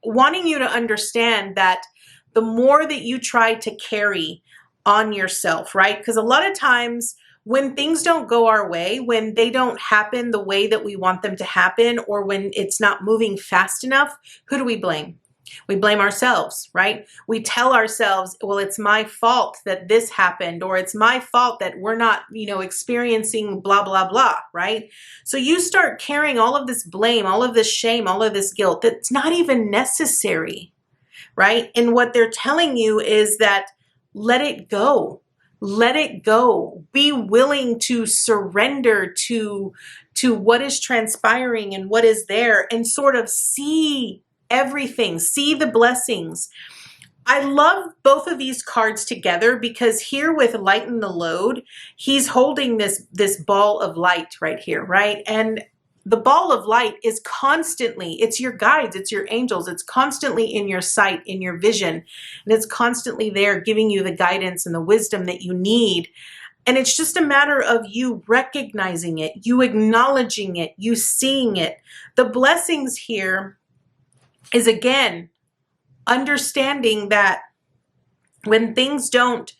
wanting you to understand that the more that you try to carry on yourself, right? Because a lot of times when things don't go our way, when they don't happen the way that we want them to happen, or when it's not moving fast enough, who do we blame? We blame ourselves, right? We tell ourselves, well, it's my fault that this happened, or it's my fault that we're not, experiencing blah, blah, blah, right? So you start carrying all of this blame, all of this shame, all of this guilt that's not even necessary, right? And what they're telling you is that let it go. Let it go. Be willing to surrender to what is transpiring and what is there, and sort of see everything, see the blessings. I love both of these cards together because here with lighten the load, he's holding this ball of light right here, right? And the ball of light is constantly, it's your guides, it's your angels, it's constantly in your sight, in your vision, and it's constantly there giving you the guidance and the wisdom that you need. And it's just a matter of you recognizing it, you acknowledging it, you seeing it. The blessings here is, again, understanding that when things don't,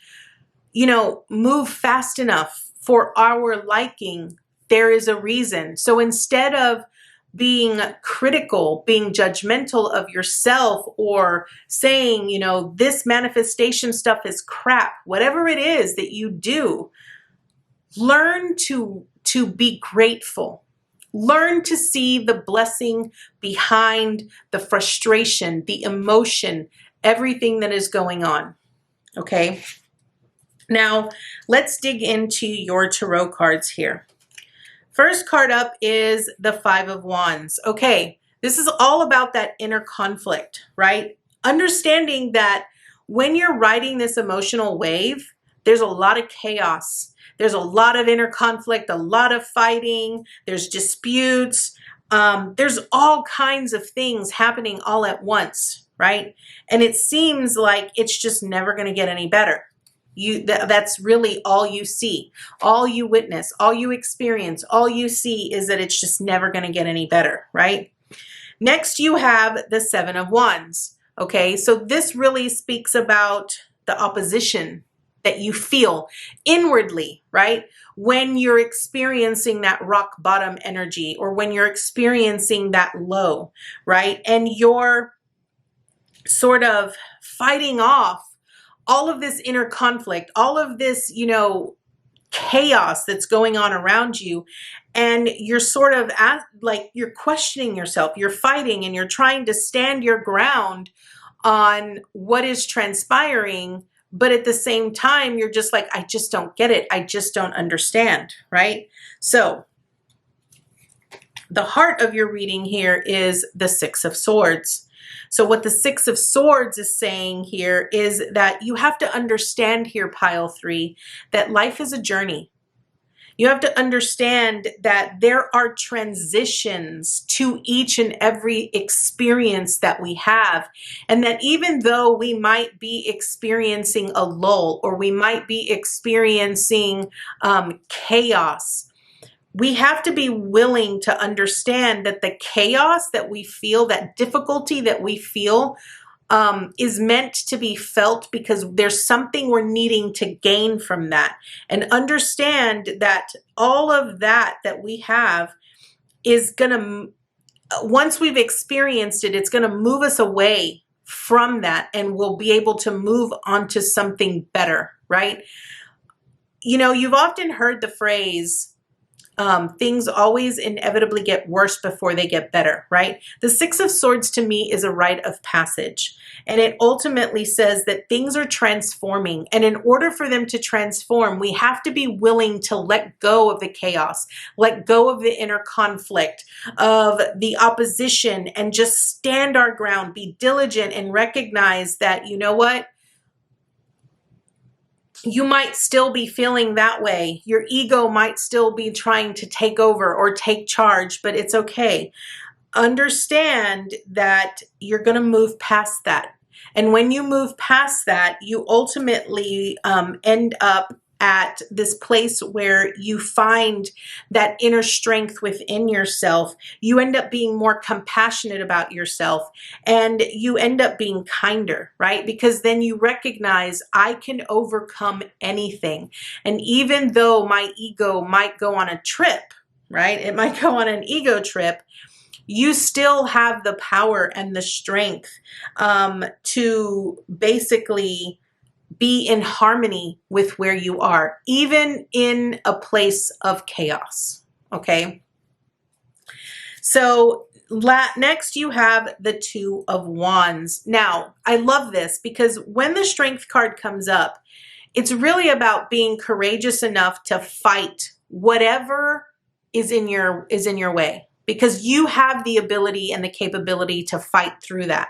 move fast enough for our liking, there is a reason. So instead of being critical, being judgmental of yourself, or saying, this manifestation stuff is crap, whatever it is that you do, learn to be grateful. Learn to see the blessing behind the frustration, the emotion, everything that is going on. Okay? Now, let's dig into your tarot cards here. First card up is the Five of Wands. Okay, this is all about that inner conflict, right? Understanding that when you're riding this emotional wave, there's a lot of chaos. There's a lot of inner conflict, a lot of fighting, there's disputes, there's all kinds of things happening all at once, right? And it seems like it's just never going to get any better. That's really all you see, all you witness, all you experience, all you see is that it's just never going to get any better, right? Next, you have the Seven of Wands. Okay, so this really speaks about the opposition that you feel inwardly, right? When you're experiencing that rock bottom energy, or when you're experiencing that low, right? And you're sort of fighting off all of this inner conflict, all of this, chaos that's going on around you. And you're sort of you're questioning yourself, you're fighting, and you're trying to stand your ground on what is transpiring. But at the same time, you're just like, I just don't get it. I just don't understand, right? So the heart of your reading here is the Six of Swords. So what the Six of Swords is saying here is that you have to understand here, PileThree, that life is a journey. You have to understand that there are transitions to each and every experience that we have. And that even though we might be experiencing a lull, or we might be experiencing chaos, we have to be willing to understand that the chaos that we feel, that difficulty that we feel, is meant to be felt because there's something we're needing to gain from that. And understand that all of that we have is going to, once we've experienced it, it's going to move us away from that, and we'll be able to move on to something better, right? You've often heard the phrase, things always inevitably get worse before they get better, right? The Six of Swords to me is a rite of passage. And it ultimately says that things are transforming. And in order for them to transform, we have to be willing to let go of the chaos, let go of the inner conflict, of the opposition, and just stand our ground, be diligent, and recognize that, you know what? You might still be feeling that way. Your ego might still be trying to take over or take charge, but it's okay. Understand that you're going to move past that. And when you move past that, you ultimately end up at this place where you find that inner strength within yourself. You end up being more compassionate about yourself, and you end up being kinder, right? Because then you recognize, I can overcome anything. And even though my ego might go on a trip, right? It might go on an ego trip. you still have the power and the strength to basically be in harmony with where you are, even in a place of chaos. Okay. So next you have the Two of Wands. Now, I love this because when the Strength card comes up, it's really about being courageous enough to fight whatever is in your way, because you have the ability and the capability to fight through that.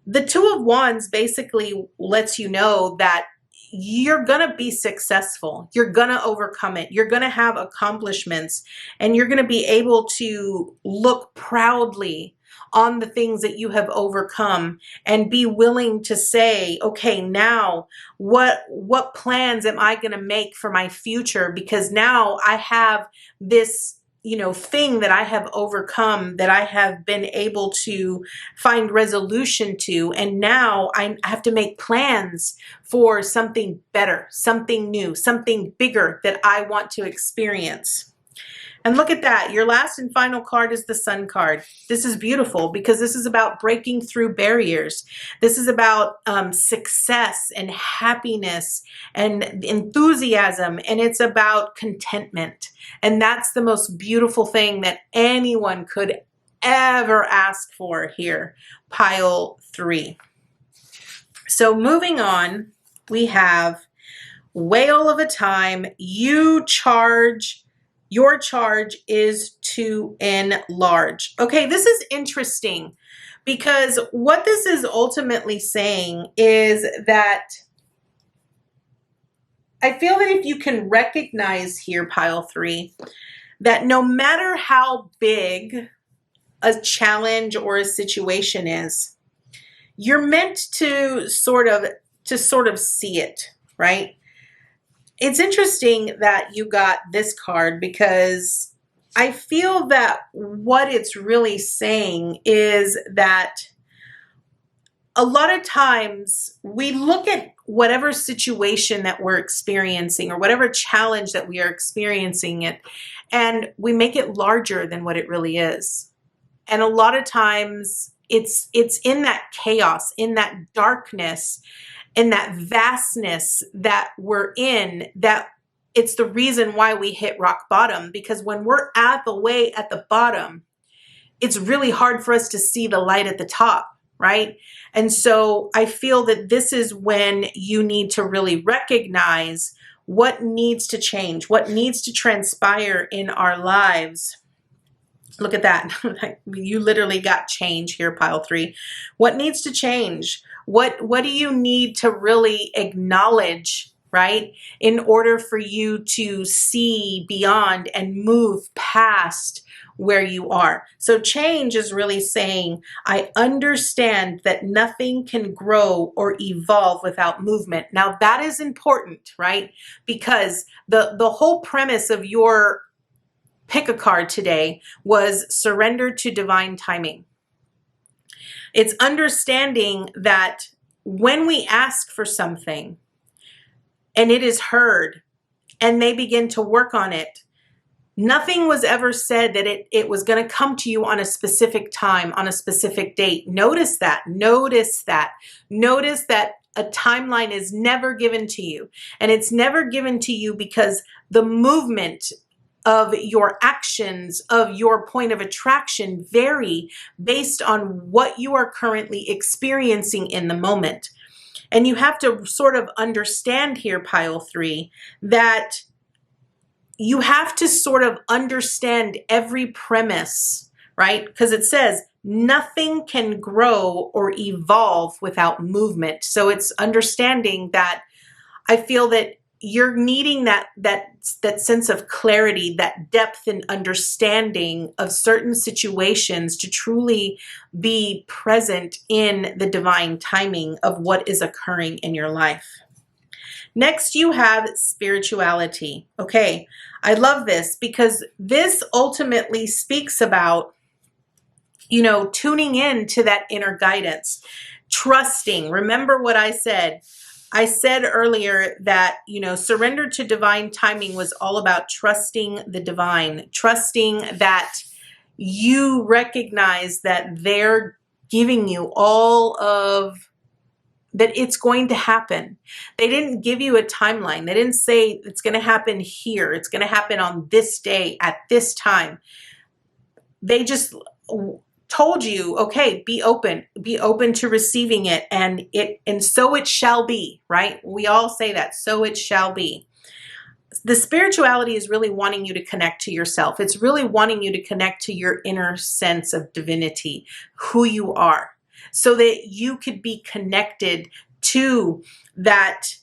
The Two of Wands basically lets you know that you're going to be successful. You're going to overcome it. You're going to have accomplishments, and you're going to be able to look proudly on the things that you have overcome and be willing to say, okay, now what plans am I going to make for my future? Because now I have this, you know, thing that I have overcome, that I have been able to find resolution to. And now I have to make plans for something better, something new, something bigger that I want to experience. And look at that. Your last and final card is the Sun card. This is beautiful because this is about breaking through barriers. This is about success and happiness and enthusiasm, and it's about contentment. And that's the most beautiful thing that anyone could ever ask for here, pile 3. So moving on, we have Whale of a Time. Your charge is to enlarge. Okay, this is interesting because what this is ultimately saying is that I feel that if you can recognize here, pile 3, that no matter how big a challenge or a situation is, you're meant to sort of see it, right? It's interesting that you got this card because I feel that what it's really saying is that a lot of times we look at whatever situation that we're experiencing or whatever challenge that we are experiencing it, and we make it larger than what it really is. And a lot of times it's in that chaos, in that darkness, in that vastness that we're in, that it's the reason why we hit rock bottom. Because when we're at the bottom, it's really hard for us to see the light at the top, right? And so I feel that this is when you need to really recognize what needs to change, what needs to transpire in our lives. Look at that. You literally got change here, pile 3. What needs to change? What do you need to really acknowledge, right? In order for you to see beyond and move past where you are. So change is really saying, I understand that nothing can grow or evolve without movement. Now that is important, right? Because the whole premise of your pick a card today was surrender to divine timing. It's understanding that when we ask for something and it is heard and they begin to work on it, nothing was ever said that it was going to come to you on a specific time, on a specific date. Notice that. Notice that. Notice that a timeline is never given to you. And it's never given to you because the movement of your actions, of your point of attraction vary based on what you are currently experiencing in the moment. And you have to sort of understand here, pile 3, that you have to sort of understand every premise, right? Because it says nothing can grow or evolve without movement. So it's understanding that I feel that you're needing that sense of clarity, that depth and understanding of certain situations to truly be present in the divine timing of what is occurring in your life. Next, you have spirituality. Okay, I love this because this ultimately speaks about, you know, tuning in to that inner guidance, trusting. Remember what I said. I said earlier that, you know, surrender to divine timing was all about trusting the divine, trusting that you recognize that they're giving you all of that it's going to happen. They didn't give you a timeline. They didn't say it's going to happen here. It's going to happen on this day at this time. They just told you, okay, be open to receiving it, and so it shall be, right? We all say that, so it shall be. The spirituality is really wanting you to connect to yourself. It's really wanting you to connect to your inner sense of divinity, who you are, so that you could be connected to that,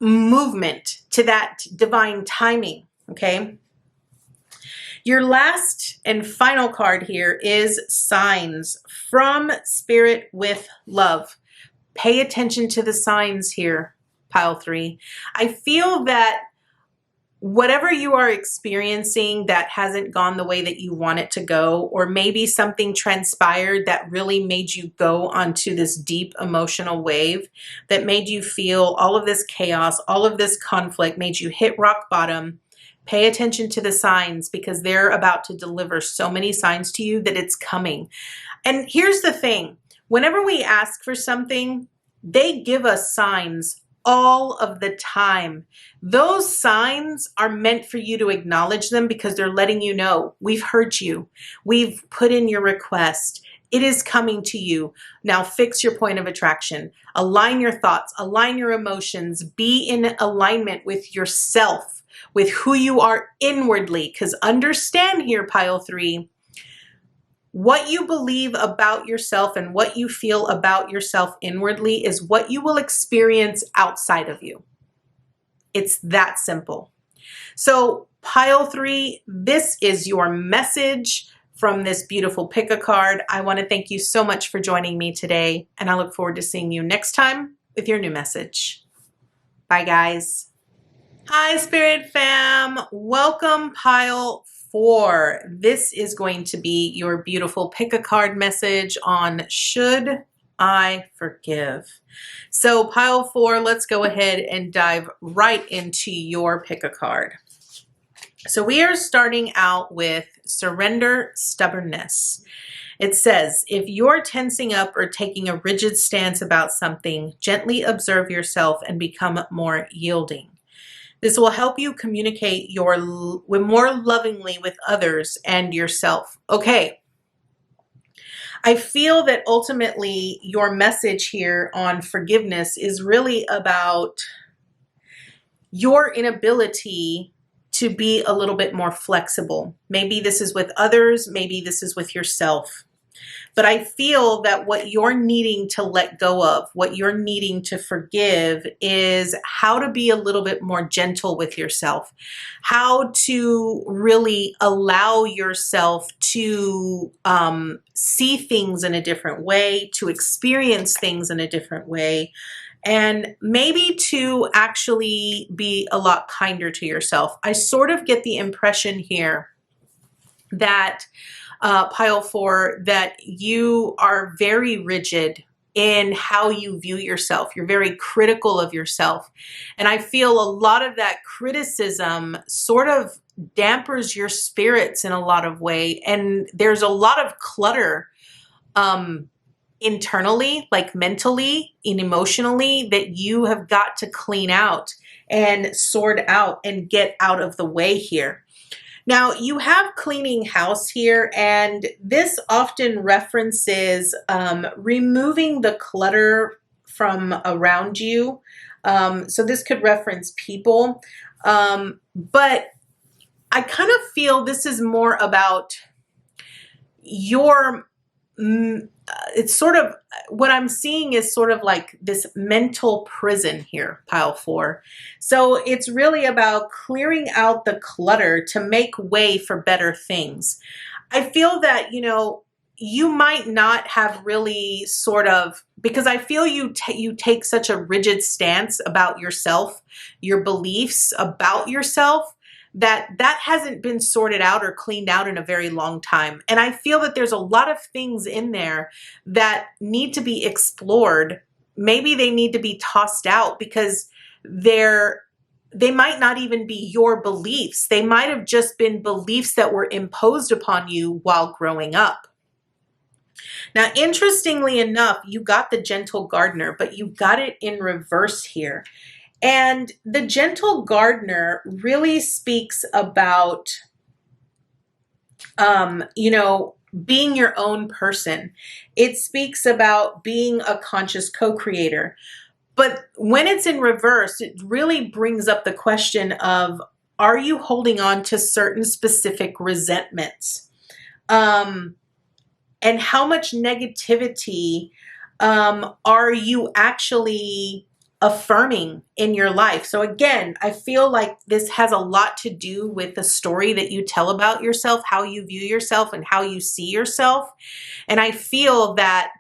movement, to that divine timing, okay? Your last and final card here is signs from Spirit with love. Pay attention to the signs here, PileThree. I feel that whatever you are experiencing that hasn't gone the way that you want it to go, or maybe something transpired that really made you go onto this deep emotional wave that made you feel all of this chaos, all of this conflict, made you hit rock bottom. Pay attention to the signs, because they're about to deliver so many signs to you that it's coming. And here's the thing. Whenever we ask for something, they give us signs all of the time. Those signs are meant for you to acknowledge them, because they're letting you know, we've heard you. We've put in your request. It is coming to you. Now fix your point of attraction. Align your thoughts, align your emotions, be in alignment with yourself, with who you are inwardly. Because understand here, PileThree, what you believe about yourself and what you feel about yourself inwardly is what you will experience outside of you. It's that simple. So PileThree, this is your message from this beautiful pick a card. I want to thank you so much for joining me today, and I look forward to seeing you next time with your new message. Bye, guys. Hi, Spirit Fam. Welcome, PileThree. This is going to be your beautiful pick a card message on should I forgive. So PileThree, let's go ahead and dive right into your pick a card. So we are starting out with surrender stubbornness. It says, if you're tensing up or taking a rigid stance about something, gently observe yourself and become more yielding. This will help you communicate more lovingly with others and yourself. Okay. I feel that ultimately your message here on forgiveness is really about your inability to be a little bit more flexible. Maybe this is with others, maybe this is with yourself. But I feel that what you're needing to let go of, what you're needing to forgive, is how to be a little bit more gentle with yourself, how to really allow yourself to see things in a different way, to experience things in a different way, and maybe to actually be a lot kinder to yourself. I sort of get the impression here that PileThree, that you are very rigid in how you view yourself. You're very critical of yourself. And I feel a lot of that criticism sort of dampers your spirits in a lot of way. And there's a lot of clutter internally, like mentally and emotionally, that you have got to clean out and sort out and get out of the way here. Now, you have cleaning house here, and this often references removing the clutter from around you. So this could reference people, but I kind of feel this is more about your, it's sort of, what I'm seeing is sort of like this mental prison here, PileThree. So it's really about clearing out the clutter to make way for better things. I feel that, you might not have really sort of, because I feel you take such a rigid stance about yourself, your beliefs about yourself, that hasn't been sorted out or cleaned out in a very long time. And I feel that there's a lot of things in there that need to be explored. Maybe they need to be tossed out because they're they might not even be your beliefs. They might have just been beliefs that were imposed upon you while growing up. Now, interestingly enough, you got the gentle gardener, but you got it in reverse here. And the gentle gardener really speaks about, being your own person. It speaks about being a conscious co-creator. But when it's in reverse, it really brings up the question of, are you holding on to certain specific resentments? And how much negativity are you actually affirming in your life? So again, I feel like this has a lot to do with the story that you tell about yourself, how you view yourself, and how you see yourself. And I feel that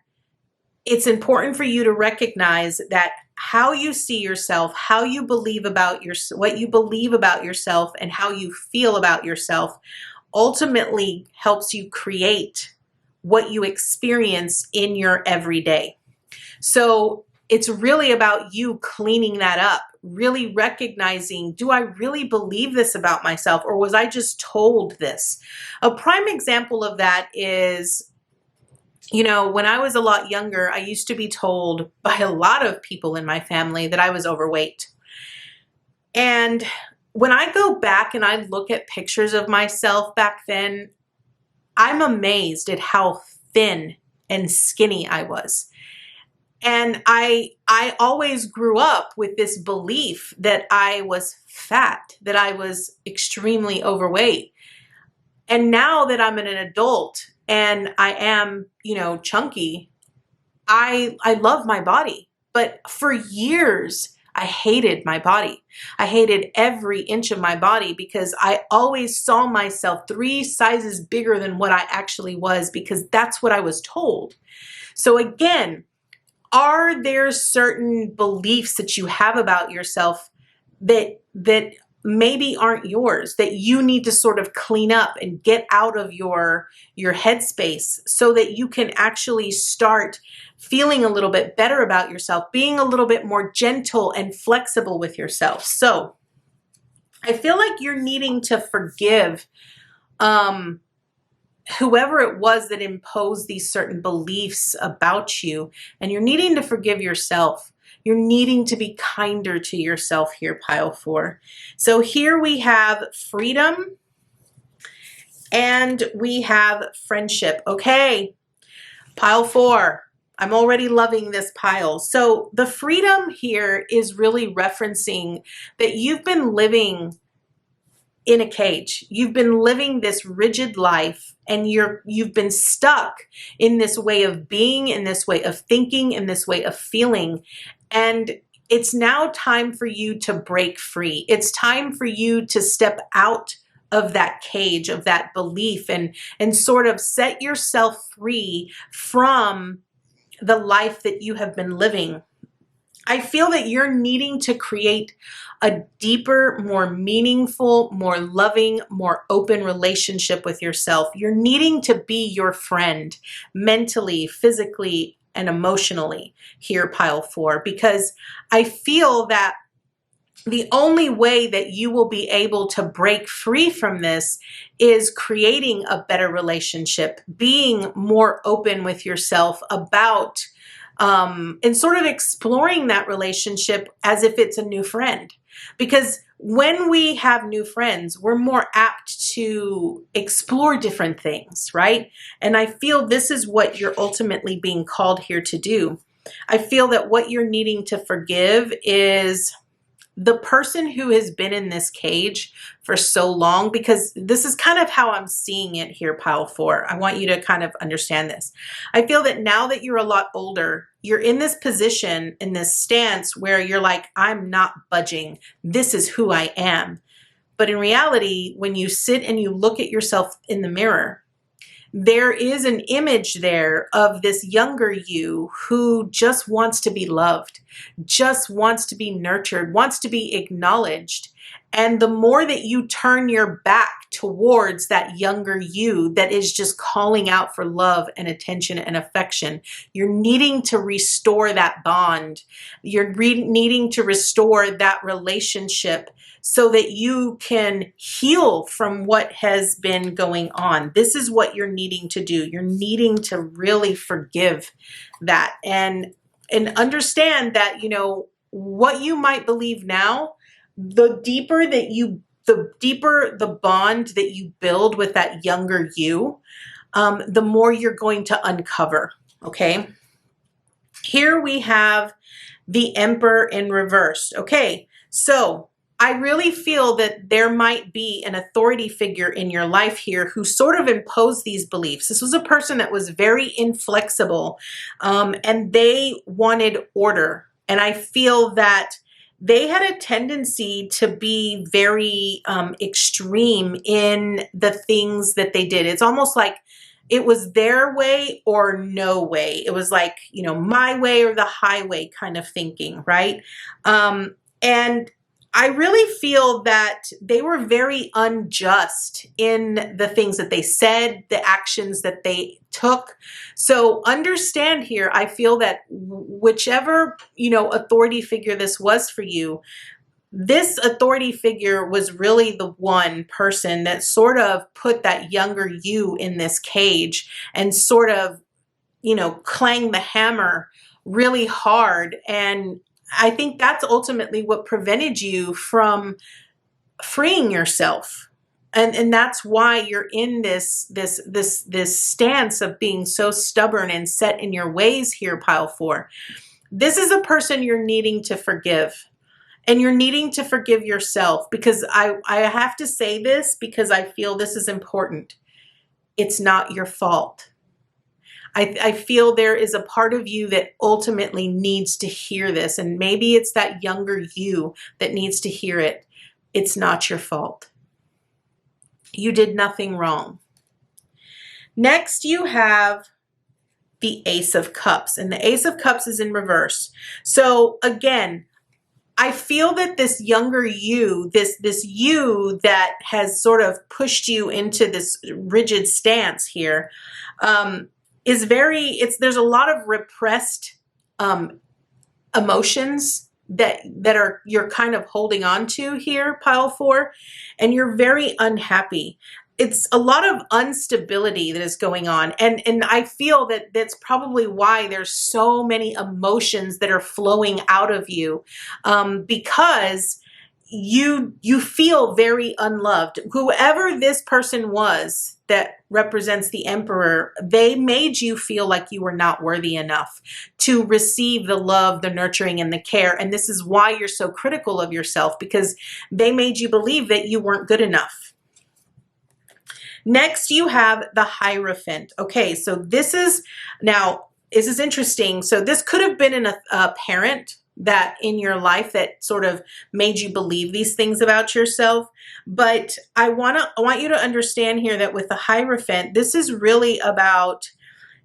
it's important for you to recognize that how you see yourself, how you believe about what you believe about yourself, and how you feel about yourself ultimately helps you create what you experience in your everyday. So it's really about you cleaning that up, really recognizing, do I really believe this about myself, or was I just told this? A prime example of that is, when I was a lot younger, I used to be told by a lot of people in my family that I was overweight. And when I go back and I look at pictures of myself back then, I'm amazed at how thin and skinny I was. And I always grew up with this belief that I was fat, that I was extremely overweight. And now that I'm an adult and I am, chunky, I love my body. But for years, I hated my body. I hated every inch of my body because I always saw myself 3 sizes bigger than what I actually was, because that's what I was told. So again, are there certain beliefs that you have about yourself that maybe aren't yours, that you need to sort of clean up and get out of your headspace so that you can actually start feeling a little bit better about yourself, being a little bit more gentle and flexible with yourself? So I feel like you're needing to forgive whoever it was that imposed these certain beliefs about you, and you're needing to forgive yourself. You're needing to be kinder to yourself here, pile 4. So here we have freedom and we have friendship. Okay, pile 4. I'm already loving this pile. So the freedom here is really referencing that you've been living in a cage. You've been living this rigid life, and you've been stuck in this way of being, in this way of thinking, in this way of feeling. And it's now time for you to break free. It's time for you to step out of that cage, of that belief, and sort of set yourself free from the life that you have been living. I feel that you're needing to create a deeper, more meaningful, more loving, more open relationship with yourself. You're needing to be your friend mentally, physically, and emotionally here, pile 4, because I feel that the only way that you will be able to break free from this is creating a better relationship, being more open with yourself about and sort of exploring that relationship as if it's a new friend. Because when we have new friends, we're more apt to explore different things, right? And I feel this is what you're ultimately being called here to do. I feel that what you're needing to forgive is the person who has been in this cage for so long, because this is kind of how I'm seeing it here, pile 4. I want you to kind of understand this. I feel that now that you're a lot older, you're in this position, in this stance where you're like, I'm not budging. This is who I am. But in reality, when you sit and you look at yourself in the mirror, there is an image there of this younger you who just wants to be loved, just wants to be nurtured, wants to be acknowledged. And the more that you turn your back towards that younger you that is just calling out for love and attention and affection, you're needing to restore that bond. You're needing to restore that relationship so that you can heal from what has been going on. This is what you're needing to do. You're needing to really forgive that and understand that, you know, what you might believe now, the deeper the bond that you build with that younger you, the more you're going to uncover, okay? Here we have the Emperor in reverse. Okay, so I really feel that there might be an authority figure in your life here who sort of imposed these beliefs. This was a person that was very inflexible, and they wanted order. And I feel that they had a tendency to be very extreme in the things that they did. It's almost like it was their way or no way. It was like, you know, my way or the highway kind of thinking, right? And I really feel that they were very unjust in the things that they said, the actions that they took. So understand here, I feel that whichever, you know, authority figure this was for you, this authority figure was really the one person that sort of put that younger you in this cage and sort of, you know, clanged the hammer really hard. And I think that's ultimately what prevented you from freeing yourself. And that's why you're in this stance of being so stubborn and set in your ways here, pile 4. This is a person you're needing to forgive. And you're needing to forgive yourself, because I have to say this because I feel this is important. It's not your fault. I feel there is a part of you that ultimately needs to hear this, and maybe it's that younger you that needs to hear it. It's not your fault. You did nothing wrong. Next, you have the Ace of Cups, and the Ace of Cups is in reverse. So again, I feel that this younger you, this you that has sort of pushed you into this rigid stance here, is there's a lot of repressed emotions that you're kind of holding on to here, pile 4, and you're very unhappy. It's a lot of instability that is going on. And I feel that that's probably why there's so many emotions that are flowing out of you, because you feel very unloved. Whoever this person was that represents the Emperor, they made you feel like you were not worthy enough to receive the love, the nurturing, and the care. And this is why you're so critical of yourself, because they made you believe that you weren't good enough. Next, you have the Hierophant. Okay, so this is interesting. So this could have been a parent that in your life that sort of made you believe these things about yourself. But I want you to understand here that with the Hierophant, this is really about,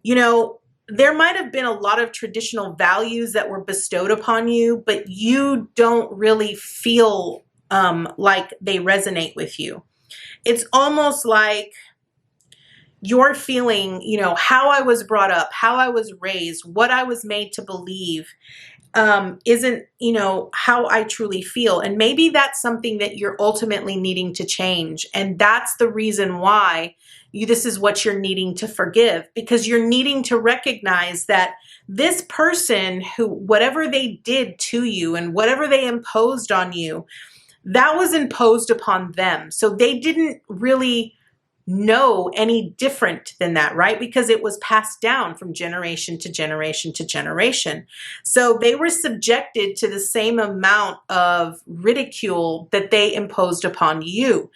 you know, there might have been a lot of traditional values that were bestowed upon you, but you don't really feel like they resonate with you. It's almost like you're feeling, you know, how I was brought up, how I was raised, what I was made to believe isn't, you know, how I truly feel. And maybe that's something that you're ultimately needing to change. And that's the reason why this is what you're needing to forgive, because you're needing to recognize that this person who, whatever they did to you and whatever they imposed on you, that was imposed upon them. So they didn't really know any different than that, right? Because it was passed down from generation to generation to generation. So they were subjected to the same amount of ridicule that they imposed upon you.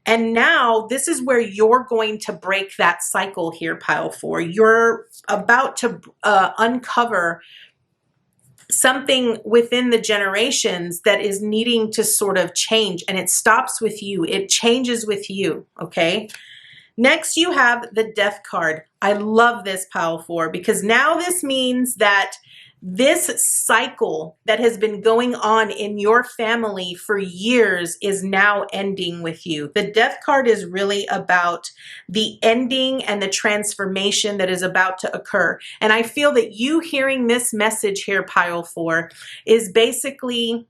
And now this is where you're going to break that cycle here, pile 4. You're about to uncover something within the generations that is needing to sort of change, and it stops with you. It changes with you, okay? Next, you have the Death card. I love this, pile 4, because now this means that this cycle that has been going on in your family for years is now ending with you. The Death card is really about the ending and the transformation that is about to occur. And I feel that you hearing this message here, pile 4, is basically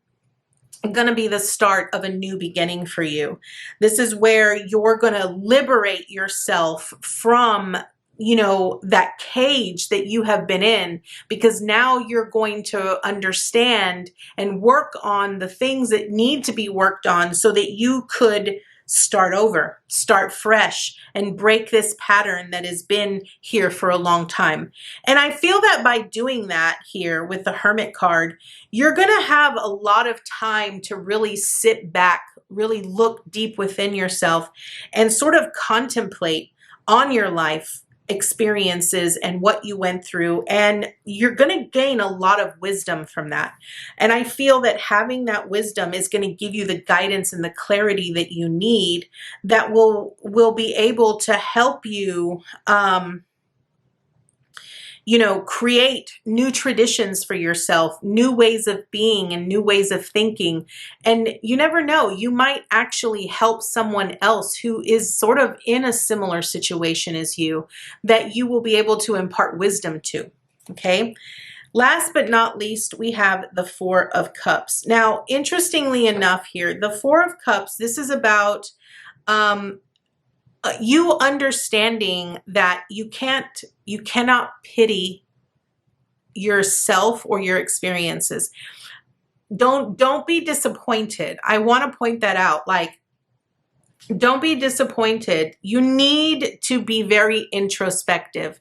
going to be the start of a new beginning for you. This is where you're going to liberate yourself from, you know, that cage that you have been in, because now you're going to understand and work on the things that need to be worked on so that you could start over, start fresh, and break this pattern that has been here for a long time. And I feel that by doing that here with the Hermit card, you're going to have a lot of time to really sit back, really look deep within yourself, and sort of contemplate on your life experiences and what you went through, and you're going to gain a lot of wisdom from that. And I feel that having that wisdom is going to give you the guidance and the clarity that you need, that will be able to help you you know, create new traditions for yourself, new ways of being and new ways of thinking. And you never know, you might actually help someone else who is sort of in a similar situation as you, that you will be able to impart wisdom to. Okay. Last but not least, we have the Four of Cups. Now, interestingly enough here, the Four of Cups, this is about you understanding that you cannot pity yourself or your experiences. Don't be disappointed. I want to point that out. Like, don't be disappointed. You need to be very introspective.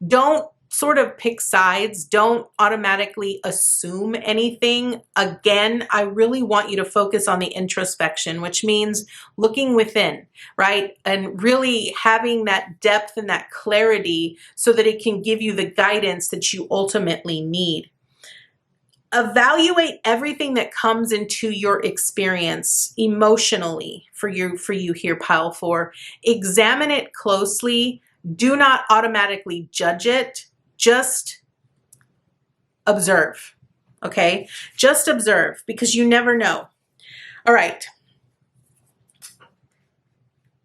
Don't sort of pick sides. Don't automatically assume anything. Again, I really want you to focus on the introspection, which means looking within, right? And really having that depth and that clarity so that it can give you the guidance that you ultimately need. Evaluate everything that comes into your experience emotionally for you here, Pile 4. Examine it closely. Do not automatically judge it. Just observe, okay? Just observe, because you never know. All right.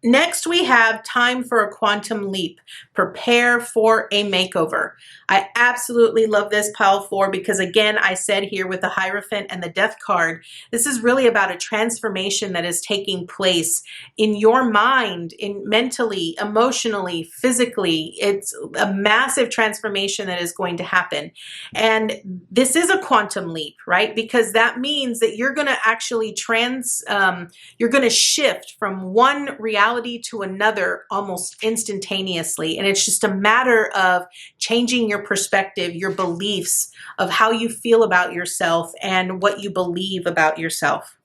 Next, we have time for a quantum leap. Prepare for a makeover. I absolutely love this, Pile 4, because again, I said here with the Hierophant and the Death card, this is really about a transformation that is taking place in your mind, mentally, emotionally, physically. It's a massive transformation that is going to happen. And this is a quantum leap, right? Because that means that you're going to actually you're going to shift from one reality to another almost instantaneously. And it's just a matter of changing your perspective, your beliefs of how you feel about yourself and what you believe about yourself.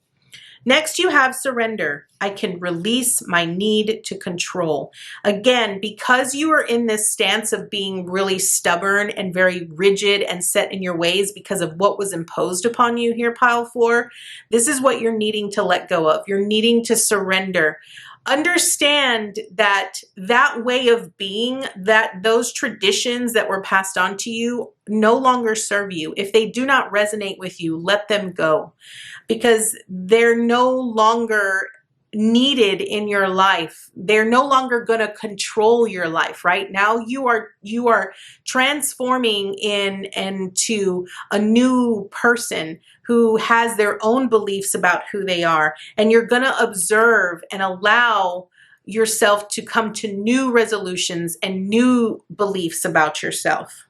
Next, you have surrender. I can release my need to control. Again, because you are in this stance of being really stubborn and very rigid and set in your ways because of what was imposed upon you here, Pile 4, this is what you're needing to let go of. You're needing to surrender. Understand that that way of being, that those traditions that were passed on to you no longer serve you. If they do not resonate with you, let them go, because they're no longer needed in your life. They're no longer going to control your life. Right now, you are transforming into a new person who has their own beliefs about who they are, and you're going to observe and allow yourself to come to new resolutions and new beliefs about yourself.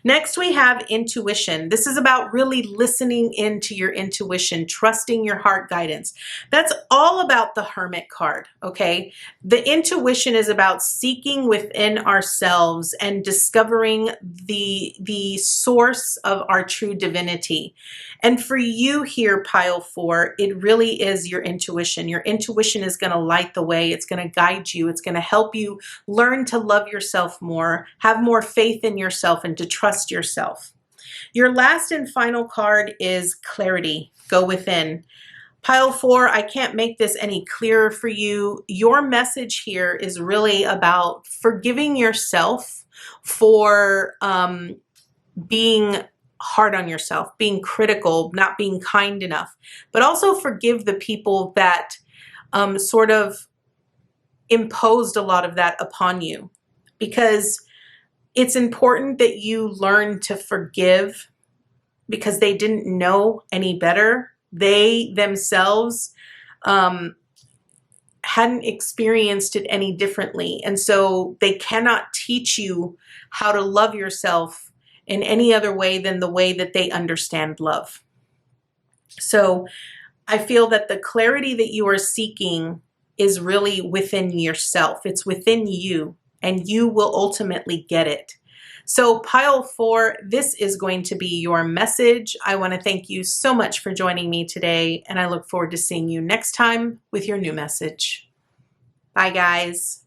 Next, we have intuition. This is about really listening into your intuition, trusting your heart guidance. That's all about the Hermit card, okay? The intuition is about seeking within ourselves and discovering the source of our true divinity. And for you here, Pile 4, it really is your intuition. Your intuition is going to light the way. It's going to guide you. It's going to help you learn to love yourself more, have more faith in yourself, and to trust yourself. Your last and final card is clarity. Go within. Pile 4, I can't make this any clearer for you. Your message here is really about forgiving yourself for being hard on yourself, being critical, not being kind enough, but also forgive the people that sort of imposed a lot of that upon you, because it's important that you learn to forgive, because they didn't know any better they themselves hadn't experienced it any differently. And so they cannot teach you how to love yourself in any other way than the way that they understand love. So I feel that the clarity that you are seeking is really within yourself. It's within you, and you will ultimately get it. So Pile 4, this is going to be your message. I want to thank you so much for joining me today, and I look forward to seeing you next time with your new message. Bye, guys.